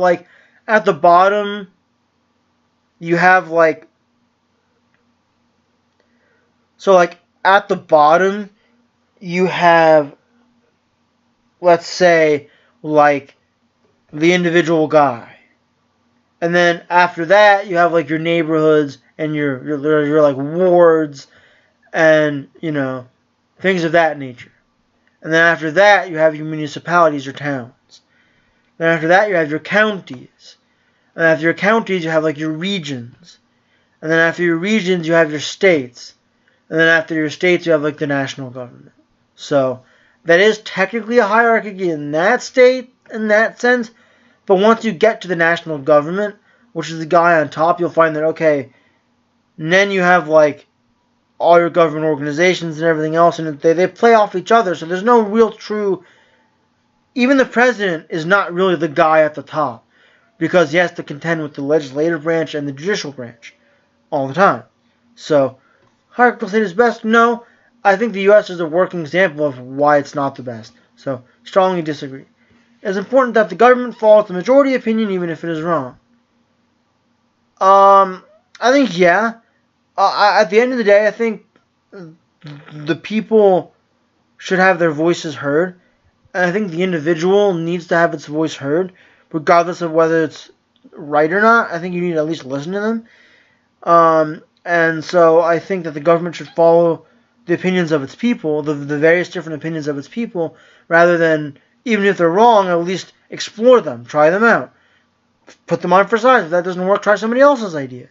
at the bottom, you have, at the bottom, you have, let's say, the individual guy. And then after that, you have, your neighborhoods and your wards and, things of that nature. And then after that, you have your municipalities or towns. Then after that, you have your counties. And after your counties, you have, your regions. And then after your regions, you have your states. And then after your states, you have, the national government. So, that is technically a hierarchy in that state, in that sense. But once you get to the national government, which is the guy on top, you'll find that, okay, and then you have, all your government organizations and everything else, and they play off each other, so there's no real true... Even the president is not really the guy at the top, because he has to contend with the legislative branch and the judicial branch all the time. So, hierarchical state is best? No. I think the U.S. is a working example of why it's not the best. So, strongly disagree. It's important that the government follows the majority opinion even if it is wrong. I think, yeah. At the end of the day, I think the people should have their voices heard. And I think the individual needs to have its voice heard, regardless of whether it's right or not. I think you need to at least listen to them. And so I think that the government should follow the opinions of its people, the various different opinions of its people, rather than, even if they're wrong, at least explore them, try them out. Put them on for size. If that doesn't work, try somebody else's idea.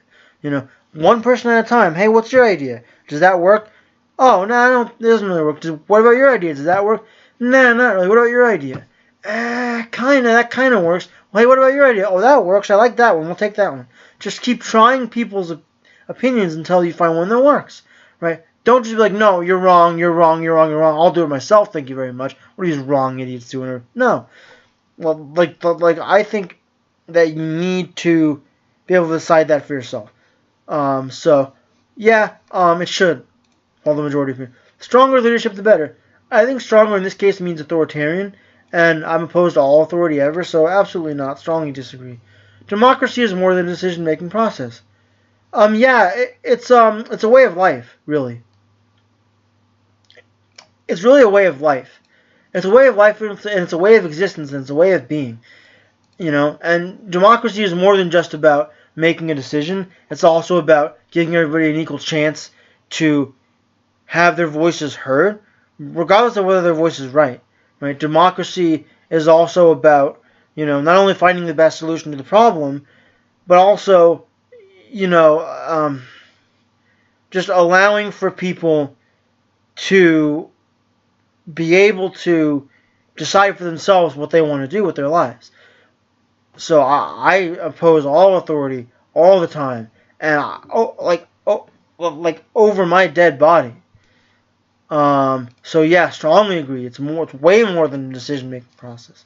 One person at a time. Hey, what's your idea? Does that work? Oh, no, it doesn't really work. What about your idea? Does that work? Nah, not really. What about your idea? That kind of works. Well, hey, what about your idea? Oh, that works. I like that one. We'll take that one. Just keep trying people's opinions until you find one that works, right? Don't just be like, no, you're wrong, you're wrong, you're wrong, you're wrong. I'll do it myself. Thank you very much. What are these wrong idiots doing? No. Well, like I think that you need to be able to decide that for yourself. So yeah, it should. All the majority of people. Stronger leadership, the better. I think stronger in this case means authoritarian, and I'm opposed to all authority ever, so absolutely not. Strongly disagree. Democracy is more than a decision-making process. Yeah, it's a way of life, really. It's really a way of life. It's a way of life, and it's a way of existence, and it's a way of being. And democracy is more than just about making a decision. It's also about giving everybody an equal chance to have their voices heard, regardless of whether their voice is right. Right? Democracy is also about, not only finding the best solution to the problem, but also, just allowing for people to be able to decide for themselves what they want to do with their lives. So I oppose all authority all the time, and like over my dead body. So yeah, strongly agree. It's way more than a decision-making process.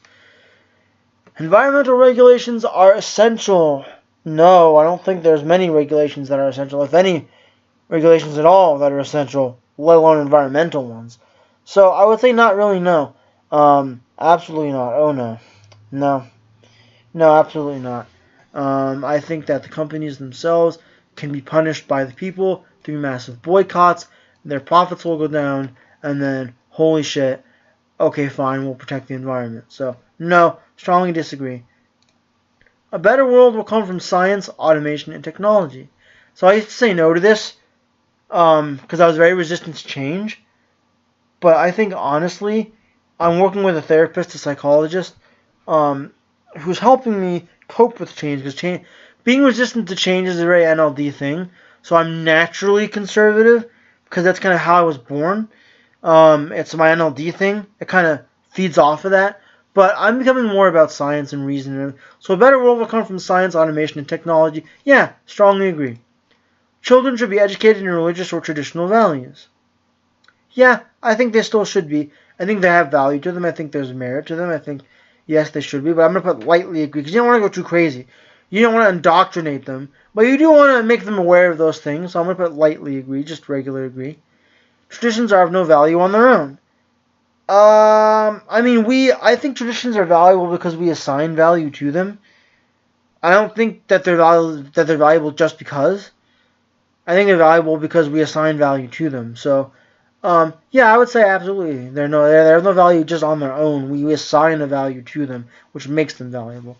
Environmental regulations are essential. No, I don't think there's many regulations that are essential, if any regulations at all that are essential, let alone environmental ones. So I would say not really, no. Absolutely not. Oh no. No, absolutely not. I think that the companies themselves can be punished by the people through massive boycotts. Their profits will go down, and then, holy shit, okay, fine, we'll protect the environment. So, no, strongly disagree. A better world will come from science, automation, and technology. So I used to say no to this because I was very resistant to change. But I think, honestly, I'm working with a therapist, a psychologist, who's helping me cope with change. Because being resistant to change is a very NLD thing. So I'm naturally conservative, because that's kind of how I was born. It's my NLD thing. It kind of feeds off of that. But I'm becoming more about science and reason. So a better world will come from science, automation, and technology. Yeah, strongly agree. Children should be educated in religious or traditional values. Yeah, I think they still should be. I think they have value to them. I think there's merit to them. I think, yes, they should be. But I'm going to put lightly agree, because you don't want to go too crazy. You don't want to indoctrinate them. But you do want to make them aware of those things. So I'm going to put lightly agree, just regular agree. Traditions are of no value on their own. I think traditions are valuable because we assign value to them. I don't think that they're valuable just because. I think they're valuable because we assign value to them. So, yeah, I would say absolutely. They're no value just on their own. We assign a value to them, which makes them valuable.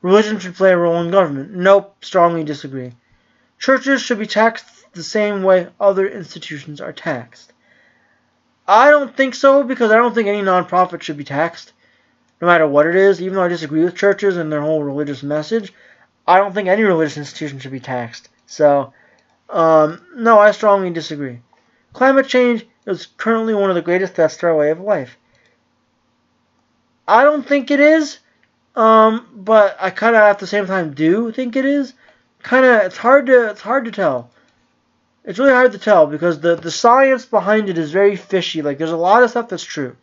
Religion should play a role in government. Nope, strongly disagree. Churches should be taxed the same way other institutions are taxed. I don't think so, because I don't think any nonprofit should be taxed, no matter what it is. Even though I disagree with churches and their whole religious message, I don't think any religious institution should be taxed. So, no, I strongly disagree. Climate change is currently one of the greatest threats to our way of life. I don't think it is, but I kind of at the same time do think it is. It's hard to tell. It's really hard to tell because the science behind it is very fishy. Like, there's a lot of stuff that's true,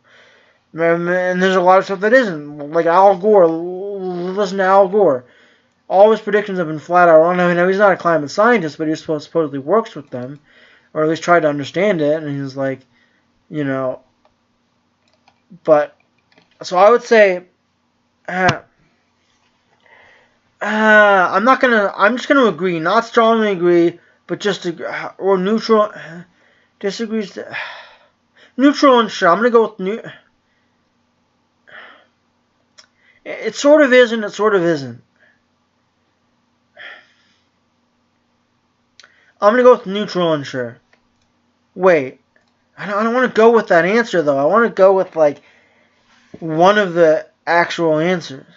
and there's a lot of stuff that isn't. Like Al Gore, listen to Al Gore. All his predictions have been flat out wrong. I mean, he's not a climate scientist, but he supposedly works with them, or at least tried to understand it. And he's like, but so I would say, I'm just gonna agree, not strongly agree, but just or neutral. Disagrees. Neutral and sure. I'm gonna go with It sort of is and it sort of isn't. I'm gonna go with neutral and sure. Wait, I don't want to go with that answer though. I want to go with like one of the actual answers.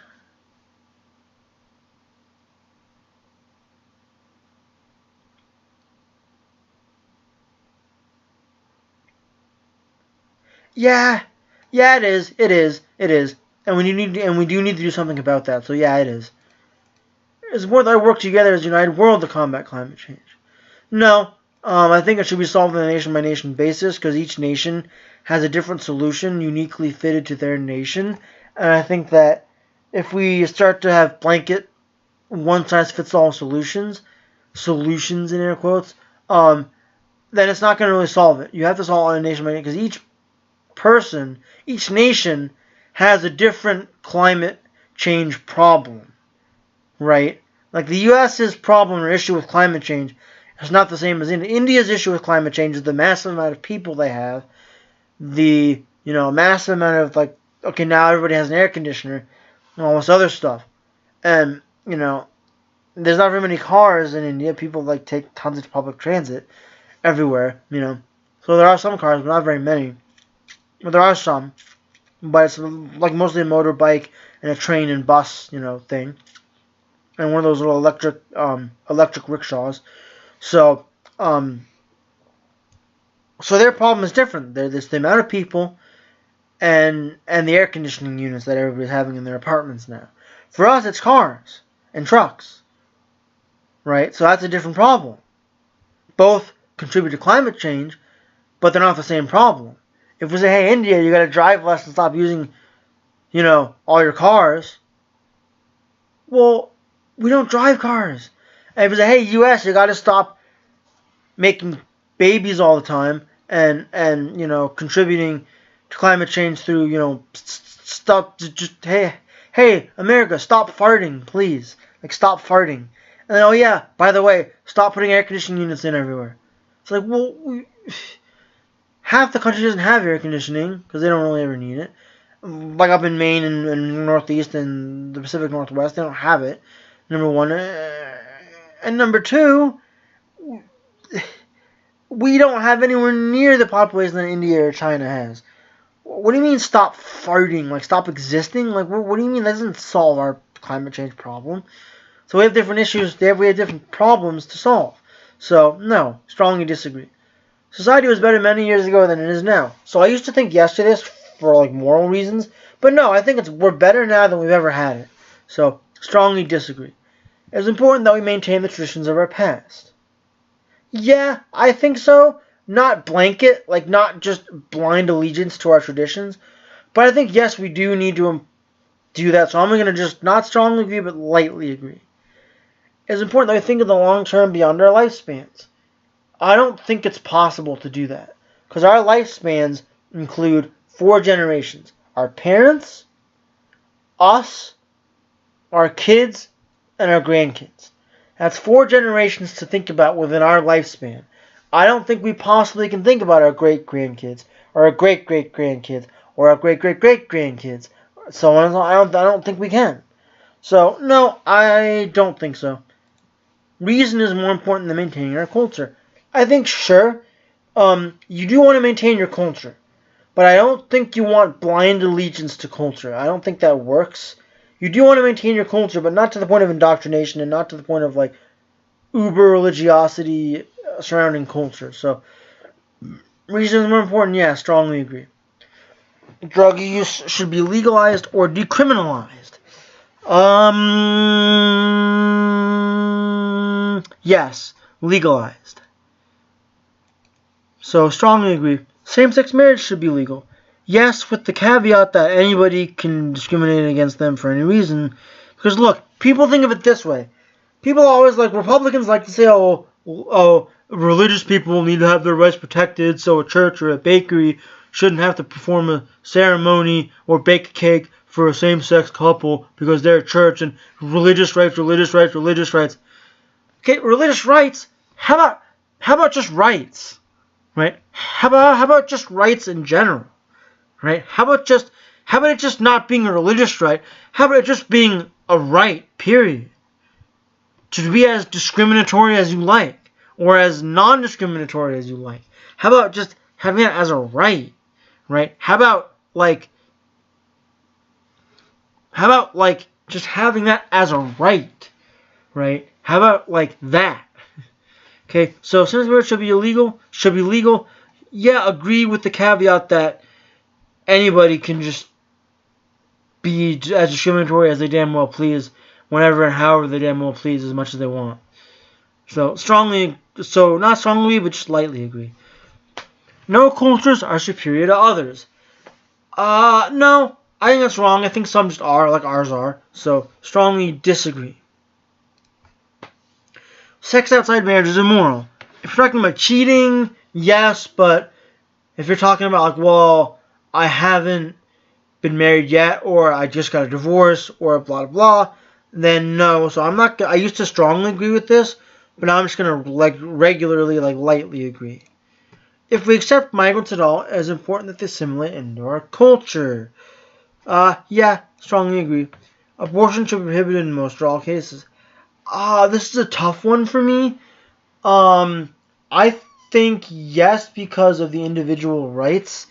Yeah, it is. It is. And we do need to do something about that. So yeah, it is. It's more that I work together as a united world to combat climate change. No, I think it should be solved on a nation-by-nation basis because each nation has a different solution uniquely fitted to their nation. And I think that if we start to have blanket one-size-fits-all solutions in air quotes, then it's not going to really solve it. You have to solve it on a nation-by-nation because each nation has a different climate change problem, right? Like the U.S.'s problem or issue with climate change is not the same as India. India's issue with climate change is the massive amount of people they have, the massive amount of okay, now everybody has an air conditioner and all this other stuff, and there's not very many cars in India. People take tons of public transit everywhere, so there are some cars, but not very many. But there are some, but it's mostly a motorbike and a train and bus, thing, and one of those little electric rickshaws. So, so their problem is different. There's the amount of people and the air conditioning units that everybody's having in their apartments now. For us, it's cars and trucks, right? So that's a different problem. Both contribute to climate change, but they're not the same problem. If we say, hey, India, you got to drive less and stop using, all your cars. Well, we don't drive cars. And if we say, hey, U.S., you got to stop making babies all the time and contributing to climate change through, stop, just, hey, America, stop farting, please. Stop farting. And then, oh yeah, by the way, stop putting air conditioning units in everywhere. It's half the country doesn't have air conditioning because they don't really ever need it. Up in Maine and Northeast and the Pacific Northwest, they don't have it. Number one. And number two, we don't have anywhere near the population that India or China has. What do you mean stop farting? Stop existing? What do you mean that doesn't solve our climate change problem? So we have different issues. We have different problems to solve. So, no, strongly disagree. Society was better many years ago than it is now. So I used to think yes to this for moral reasons, but no, I think we're better now than we've ever had it. So strongly disagree. It's important that we maintain the traditions of our past. Yeah, I think so. Not blanket, not just blind allegiance to our traditions, but I think yes, we do need to do that. So I'm going to just not strongly agree, but lightly agree. It's important that we think of the long term beyond our lifespans. I don't think it's possible to do that because our lifespans include 4 generations. Our parents, us, our kids, and our grandkids. That's 4 generations to think about within our lifespan. I don't think we possibly can think about our great-grandkids or our great-great-grandkids or our great-great-great-grandkids. So I don't think we can. So, no, I don't think so. Reason is more important than maintaining our culture. I think, sure, you do want to maintain your culture. But I don't think you want blind allegiance to culture. I don't think that works. You do want to maintain your culture, but not to the point of indoctrination and not to the point of uber religiosity surrounding culture. So, reason is more important. Yeah, strongly agree. Drug use should be legalized or decriminalized. Yes, legalized. So, strongly agree. Same-sex marriage should be legal. Yes, with the caveat that anybody can discriminate against them for any reason. Because look, people think of it this way. People always Republicans like to say, oh, religious people need to have their rights protected, so a church or a bakery shouldn't have to perform a ceremony or bake a cake for a same-sex couple because they're a church, and religious rights. Okay, religious rights, how about just rights? Right? How about just rights in general? Right? How about it just not being a religious right? How about it just being a right, period? To be as discriminatory as you like, or as non-discriminatory as you like. How about just having it as a right? Right? How about just having that as a right? Right? How about that? Okay, so same-sex marriage should be legal. Yeah, agree with the caveat that anybody can just be as discriminatory as they damn well please, whenever and however they damn well please, as much as they want. So, strongly So not strongly, but just lightly agree. No cultures are superior to others. No, I think that's wrong. I think some just are, like ours are. So strongly disagree. Sex outside marriage is immoral. If you're talking about cheating, yes, but if you're talking about like, well, I haven't been married yet, or I just got a divorce, or blah blah blah, then no. So I'm not. I used to strongly agree with this, but now I'm just gonna like regularly, like lightly agree. If we accept migrants at all, it is important that they assimilate into our culture. Yeah, strongly agree. Abortion should be prohibited in most or all cases. This is a tough one for me. I think yes because of the individual rights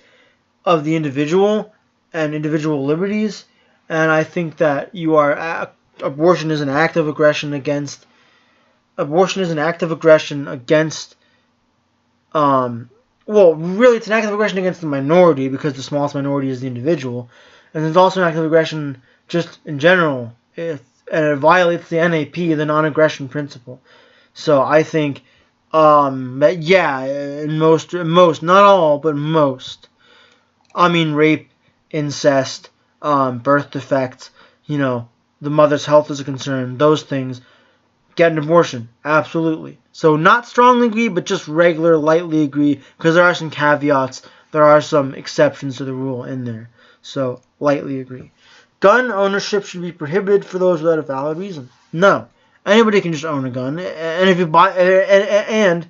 of the individual and individual liberties, and I think that abortion is an act of aggression against. Abortion is an act of aggression against. Well, really, it's an act of aggression against the minority because the smallest minority is the individual, and it's also an act of aggression just in general. And it violates the NAP, the non-aggression principle. So I think, that yeah, in most, not all, but most. I mean, rape, incest, birth defects. The mother's health is a concern. Those things. Get an abortion, absolutely. So not strongly agree, but just regular, lightly agree, because there are some caveats, there are some exceptions to the rule in there. So lightly agree. Gun ownership should be prohibited for those without a valid reason. No, anybody can just own a gun, and if you buy and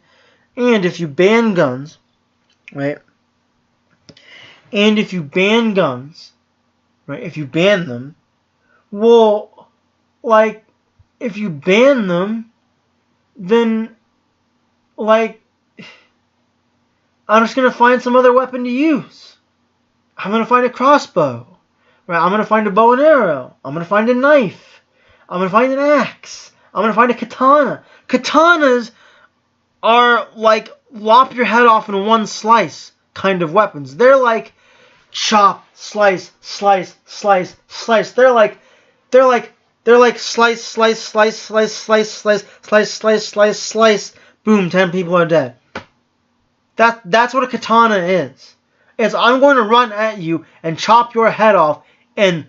if you ban guns, right? And if you ban guns, right? If you ban them, well, like, if you ban them, then, like, I'm just going to find some other weapon to use. I'm going to find a crossbow. Right? I'm going to find a bow and arrow. I'm going to find a knife. I'm going to find an axe. I'm going to find a katana. Katanas are like lop your head off in one slice kind of weapons. They're like chop, slice, slice, slice, slice. They're like slice, slice, slice, slice, slice, slice, slice, slice, slice, slice. Boom, 10 people are dead. That's what a katana is. It's I'm going to run at you and chop your head off in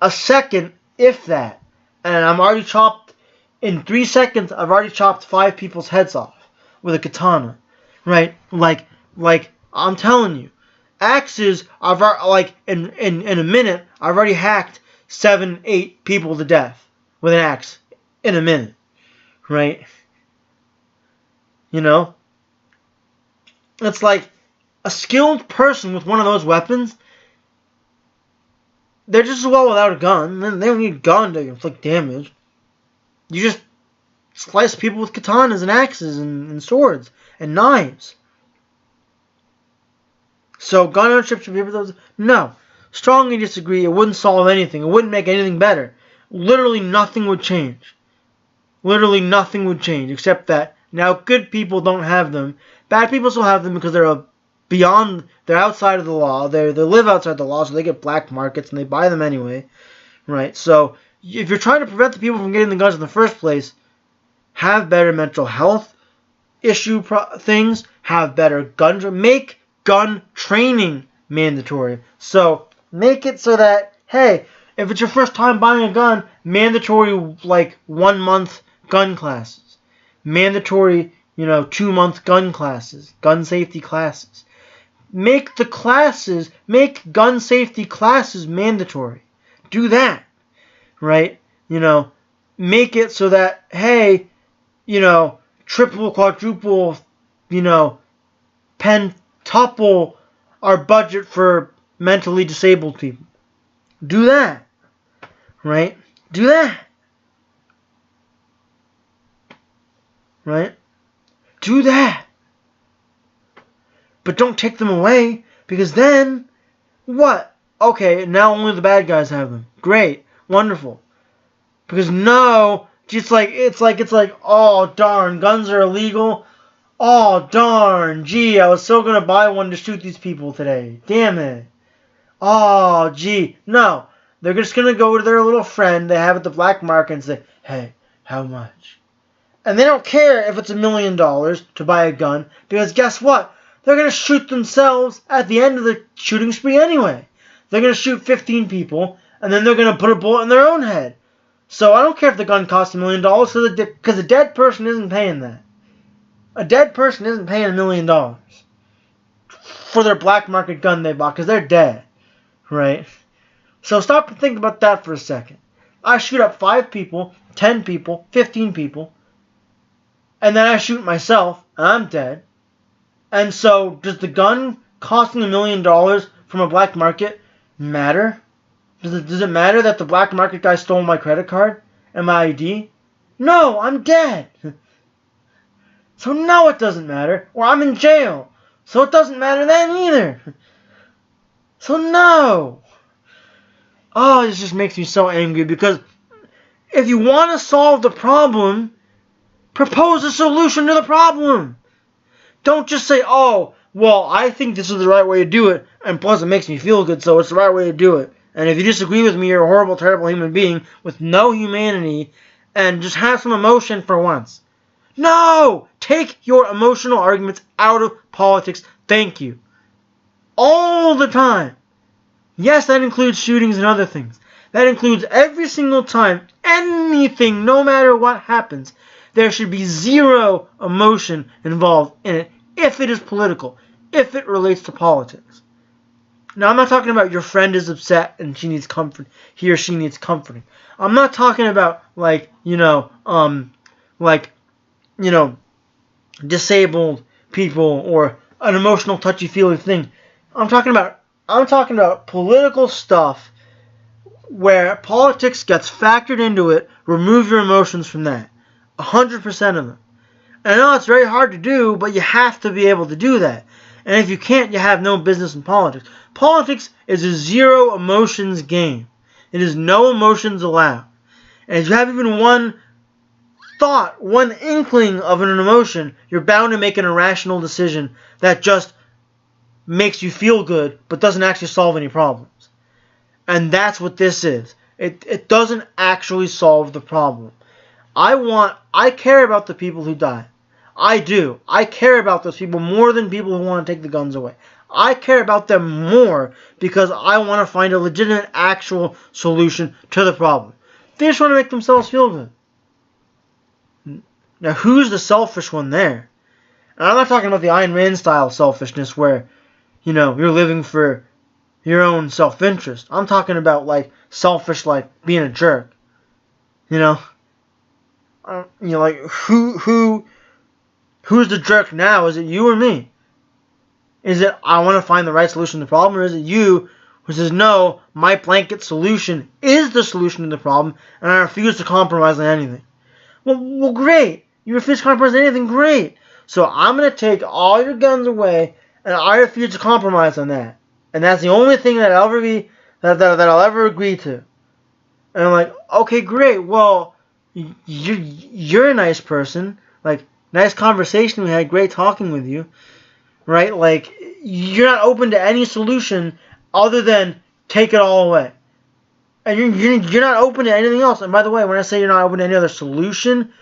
a second, if that. And I'm already chopped in 3 seconds. I've already chopped 5 people's heads off with a katana, right? Like I'm telling you, axes. I've like in a minute. I've already hacked 7, 8 people to death with an axe in a minute, right? It's like a skilled person with one of those weapons. They're just as well without a gun. They don't need a gun to inflict damage. You just slice people with katanas and axes and swords and knives. So gun ownership should be for those. No. Strongly disagree. It wouldn't solve anything. It wouldn't make anything better. Literally nothing would change. Literally nothing would change except that now good people don't have them. Bad people still have them because they're outside of the law. They live outside the law, so they get black markets and they buy them anyway, right? So if you're trying to prevent the people from getting the guns in the first place, have better mental health issue things. Have better make gun training mandatory. So make it so that, hey, if it's your first time buying a gun, mandatory like 1 month gun classes, mandatory 2-month gun classes, gun safety classes. Make gun safety classes mandatory. Do that, right? Make it so that, hey, triple, quadruple, pentuple our budget for mentally disabled people. Do that, right? Do that, right? Do that. But don't take them away, because then, what? Okay, now only the bad guys have them. Great. Wonderful. Because no, it's like, oh darn, guns are illegal. Oh darn, gee, I was so going to buy one to shoot these people today. Damn it. Oh gee. No, they're just going to go to their little friend they have at the black market and say, hey, how much? And they don't care if it's $1 million to buy a gun, because guess what? They're going to shoot themselves at the end of the shooting spree anyway. They're going to shoot 15 people, and then they're going to put a bullet in their own head. So I don't care if the gun costs $1 million, because a dead person isn't paying that. A dead person isn't paying $1 million for their black market gun they bought, because they're dead, right? So stop and think about that for a second. I shoot up 5 people, 10 people, 15 people, and then I shoot myself, and I'm dead. And so, does the gun costing $1 million from a black market matter? Does it matter that the black market guy stole my credit card and my ID? No, I'm dead. So no, it doesn't matter. Or I'm in jail. So it doesn't matter then either. So no. Oh, this just makes me so angry, because if you want to solve the problem, propose a solution to the problem. Don't just say, oh, well, I think this is the right way to do it, and plus it makes me feel good, so it's the right way to do it. And if you disagree with me, you're a horrible, terrible human being with no humanity, and just have some emotion for once. No! Take your emotional arguments out of politics. Thank you. All the time. Yes, that includes shootings and other things. That includes every single time, anything, no matter what happens. There should be zero emotion involved in it if it is political, if it relates to politics. Now, I'm not talking about your friend is upset and she needs comfort, he or she needs comforting. I'm not talking about, disabled people or an emotional touchy-feely thing. I'm talking about political stuff where politics gets factored into it. Remove your emotions from that. 100% of them. And I know it's very hard to do, but you have to be able to do that. And if you can't, you have no business in politics. Politics is a zero emotions game. It is no emotions allowed. And if you have even one thought, one inkling of an emotion, you're bound to make an irrational decision that just makes you feel good, but doesn't actually solve any problems. And that's what this is. It doesn't actually solve the problem. I care about the people who die. I do. I care about those people more than people who want to take the guns away. I care about them more because I want to find a legitimate, actual solution to the problem. They just want to make themselves feel good. Now, who's the selfish one there? And I'm not talking about the Ayn Rand style selfishness where, you're living for your own self-interest. I'm talking about, selfish, being a jerk. Who's the jerk now? Is it you or me? Is it I want to find the right solution to the problem, or is it you who says, no, my blanket solution is the solution to the problem, and I refuse to compromise on anything? Well, great. You refuse to compromise on anything, great. So I'm going to take all your guns away, and I refuse to compromise on that. And that's the only thing that I'll ever agree to. And I'm like, okay, great. Well, you're a nice person. Nice conversation we had. Great talking with you. Right? You're not open to any solution other than take it all away. And you're not open to anything else. And by the way, when I say you're not open to any other solution,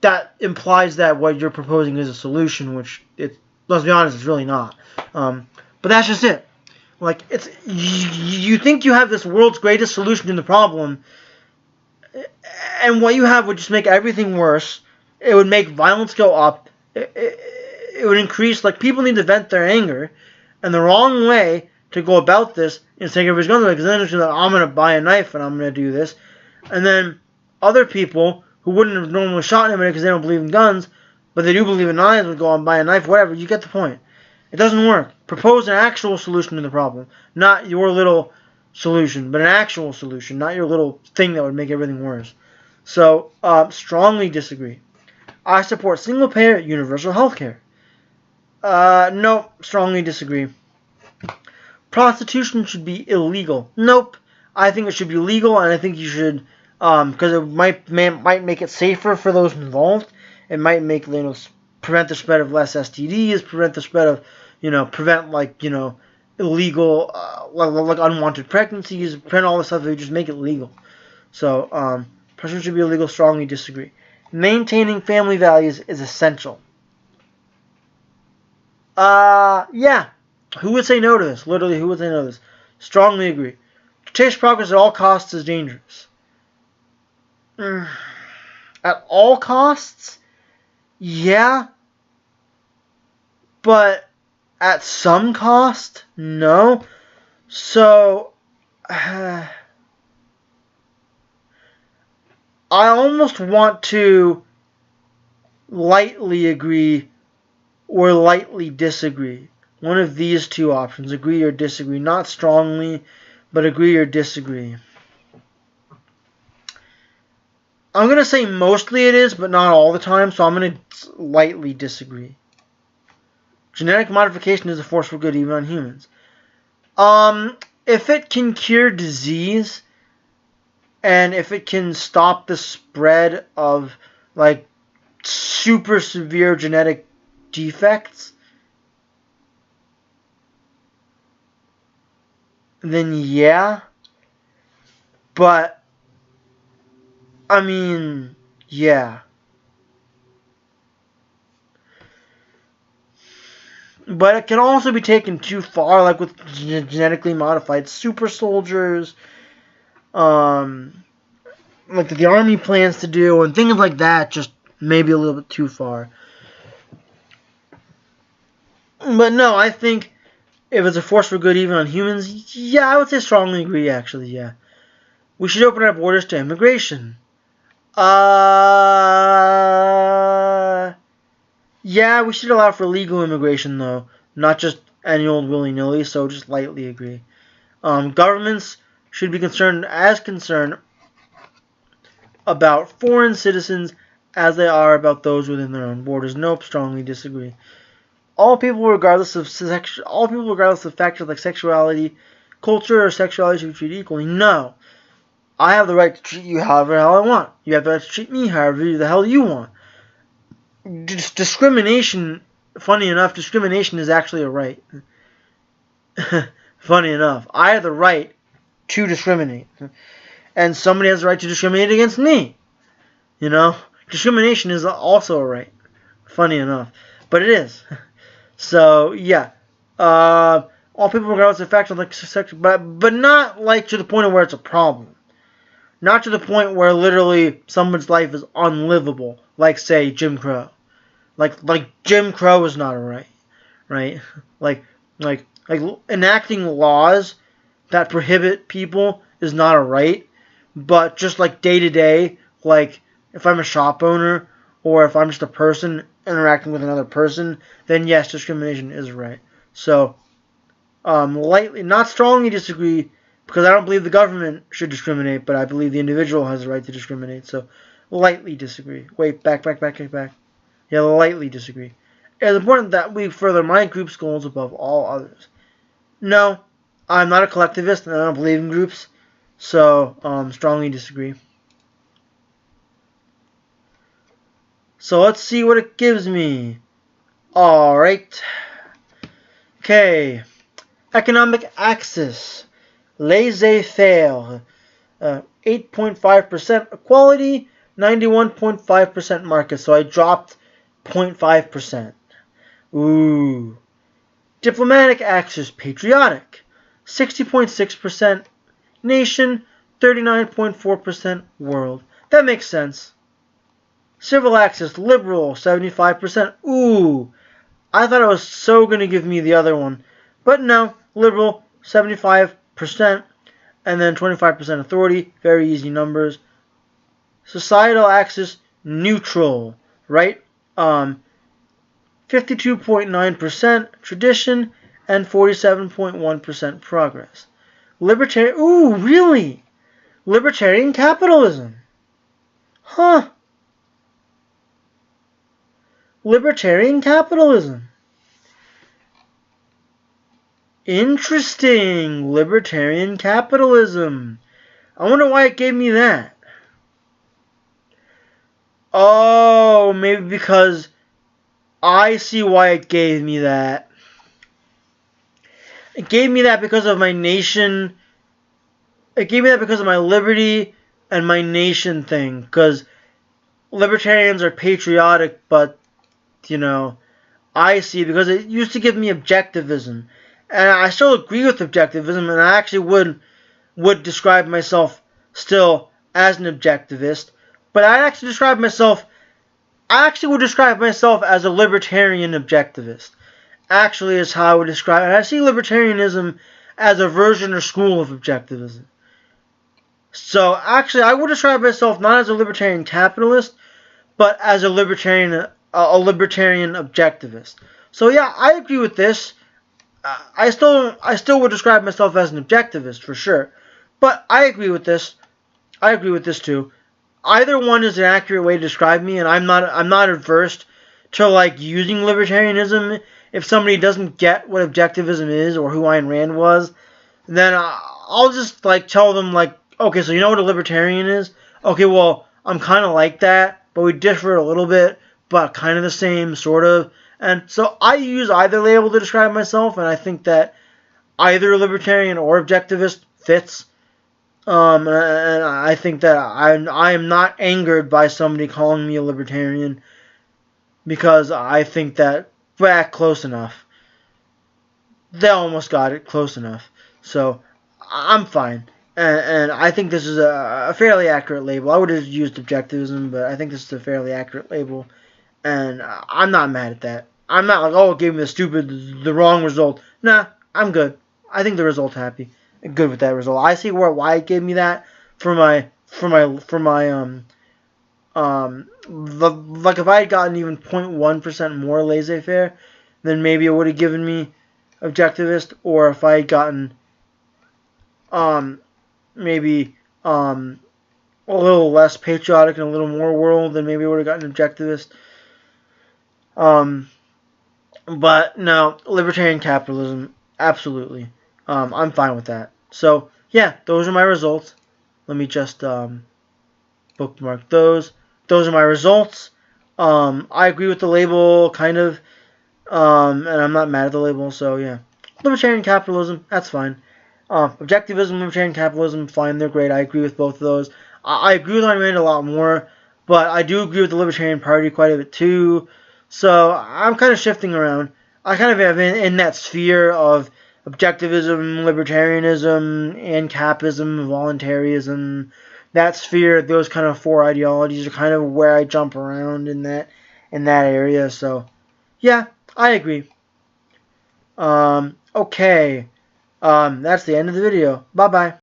that implies that what you're proposing is a solution, which, let's be honest, it's really not. But that's just it. You think you have this world's greatest solution to the problem, and what you have would just make everything worse. It would make violence go up. It would increase, people need to vent their anger, and the wrong way to go about this is take everybody's guns away, because then it's like, I'm going to buy a knife and I'm going to do this. And then other people who wouldn't have normally shot anybody because they don't believe in guns, but they do believe in knives, would go and buy a knife, whatever. You get the point. It doesn't work. Propose an actual solution to the problem. Not your little solution, but an actual solution. Not your little thing that would make everything worse. So, strongly disagree. I support single-payer universal health care. No, strongly disagree. Prostitution should be illegal. Nope. I think it should be legal, and I think you should, because it might make it safer for those involved. It might make, prevent the spread of less STDs, prevent the spread of, illegal, unwanted pregnancies, prevent all this stuff. They just make it legal. So, prostitution should be illegal. Strongly disagree. Maintaining family values is essential. Yeah. Who would say no to this? Literally, who would say no to this? Strongly agree. To chase progress at all costs is dangerous. At all costs? Yeah. But at some cost? No. So, I almost want to lightly agree or lightly disagree. One of these two options, agree or disagree. Not strongly, but agree or disagree. I'm going to say mostly it is, but not all the time, so I'm going to lightly disagree. Genetic modification is a force for good even on humans. If it can cure disease, and if it can stop the spread of, like, super severe genetic defects, then yeah. But, I mean, yeah. But it can also be taken too far, like with genetically modified super soldiers, like that the army plans to do, and things like that, just maybe a little bit too far. But no, I think if it's a force for good even on humans, yeah, I would say strongly agree, actually, yeah. We should open our borders to immigration. Yeah, we should allow for legal immigration, though. Not just any old willy-nilly, so just lightly agree. Governments should be concerned about foreign citizens as they are about those within their own borders. Nope, strongly disagree. All people, regardless of factors like sexuality, culture, or sexuality, should be treated equally. No. I have the right to treat you however the hell I want. You have the right to treat me however the hell you want. Discrimination, funny enough, discrimination is actually a right. Funny enough. I have the right to discriminate. And somebody has the right to discriminate against me. You know? Discrimination is also a right. Funny enough. But it is. So, yeah. All people regardless of factors like sex, but not like to the point of where it's a problem. Not to the point where literally someone's life is unlivable, like say Jim Crow. Like Jim Crow is not a right, right? Like enacting laws that prohibit people is not a right, but just like day to day, like if I'm a shop owner or if I'm just a person interacting with another person, then yes, discrimination is a right. So, lightly, not strongly disagree. Because I don't believe the government should discriminate, but I believe the individual has the right to discriminate. So, lightly disagree. Wait, back. Yeah, lightly disagree. It's important that we further my group's goals above all others. No, I'm not a collectivist, and I don't believe in groups. So, strongly disagree. So, let's see what it gives me. Alright. Okay. Economic axis. Laissez-faire, 8.5% equality, 91.5% market. So I dropped 0.5%. Ooh. Diplomatic axis, patriotic, 60.6% nation, 39.4% world. That makes sense. Civil axis, liberal, 75%. Ooh. I thought it was so going to give me the other one. But no, liberal, 75%, and then 25% authority. Very easy numbers. Societal axis, neutral, right? 52.9% tradition and 47.1% progress. Libertarian, ooh, really? Libertarian capitalism. Huh. Libertarian capitalism. Interesting. Libertarian capitalism. I wonder why it gave me that. Oh, maybe because I see why it gave me that. It gave me that because of my nation. It gave me that because of my liberty and my nation thing. Because libertarians are patriotic, but, you know, I see, because it used to give me objectivism. And I still agree with objectivism, and I actually would describe myself still as an objectivist. But I actually would describe myself as a libertarian objectivist. Actually is how I would describe it. And I see libertarianism as a version or school of objectivism. So actually, I would describe myself not as a libertarian capitalist, but as a libertarian objectivist. So yeah, I agree with this. I still would describe myself as an objectivist for sure, but I agree with this. I agree with this too. Either one is an accurate way to describe me, and I'm not averse to like using libertarianism. If somebody doesn't get what objectivism is or who Ayn Rand was, then I'll just like tell them like, okay, so you know what a libertarian is? Okay, well, I'm kind of like that, but we differ a little bit, but kind of the same, sort of. And so I use either label to describe myself, and I think that either libertarian or objectivist fits. And I think that I am not angered by somebody calling me a libertarian, because I think that we're close enough. They almost got it close enough. So I'm fine. And I think this is a fairly accurate label. I would have used objectivism, but I think this is a fairly accurate label. And I'm not mad at that. I'm not like, oh, it gave me the wrong result. Nah, I'm good. I think the result's happy. Good with that result. I see why it gave me that like if I had gotten even 0.1% more laissez-faire, then maybe it would have given me objectivist. Or if I had gotten maybe a little less patriotic and a little more world, then maybe I would have gotten objectivist. But no, libertarian capitalism, absolutely. I'm fine with that. So yeah, those are my results. Let me just bookmark those. Those are my results. I agree with the label, kind of, and I'm not mad at the label. So yeah, libertarian capitalism, that's fine. Objectivism, libertarian capitalism, fine. They're great. I agree with both of those. I agree with Ayn Rand a lot more, but I do agree with the Libertarian Party quite a bit too. So I'm kind of shifting around. I kind of have in that sphere of objectivism, libertarianism, ANCAPism, voluntarism. That sphere, those kind of four ideologies are kind of where I jump around in that area. So yeah, I agree. Okay. That's the end of the video. Bye bye.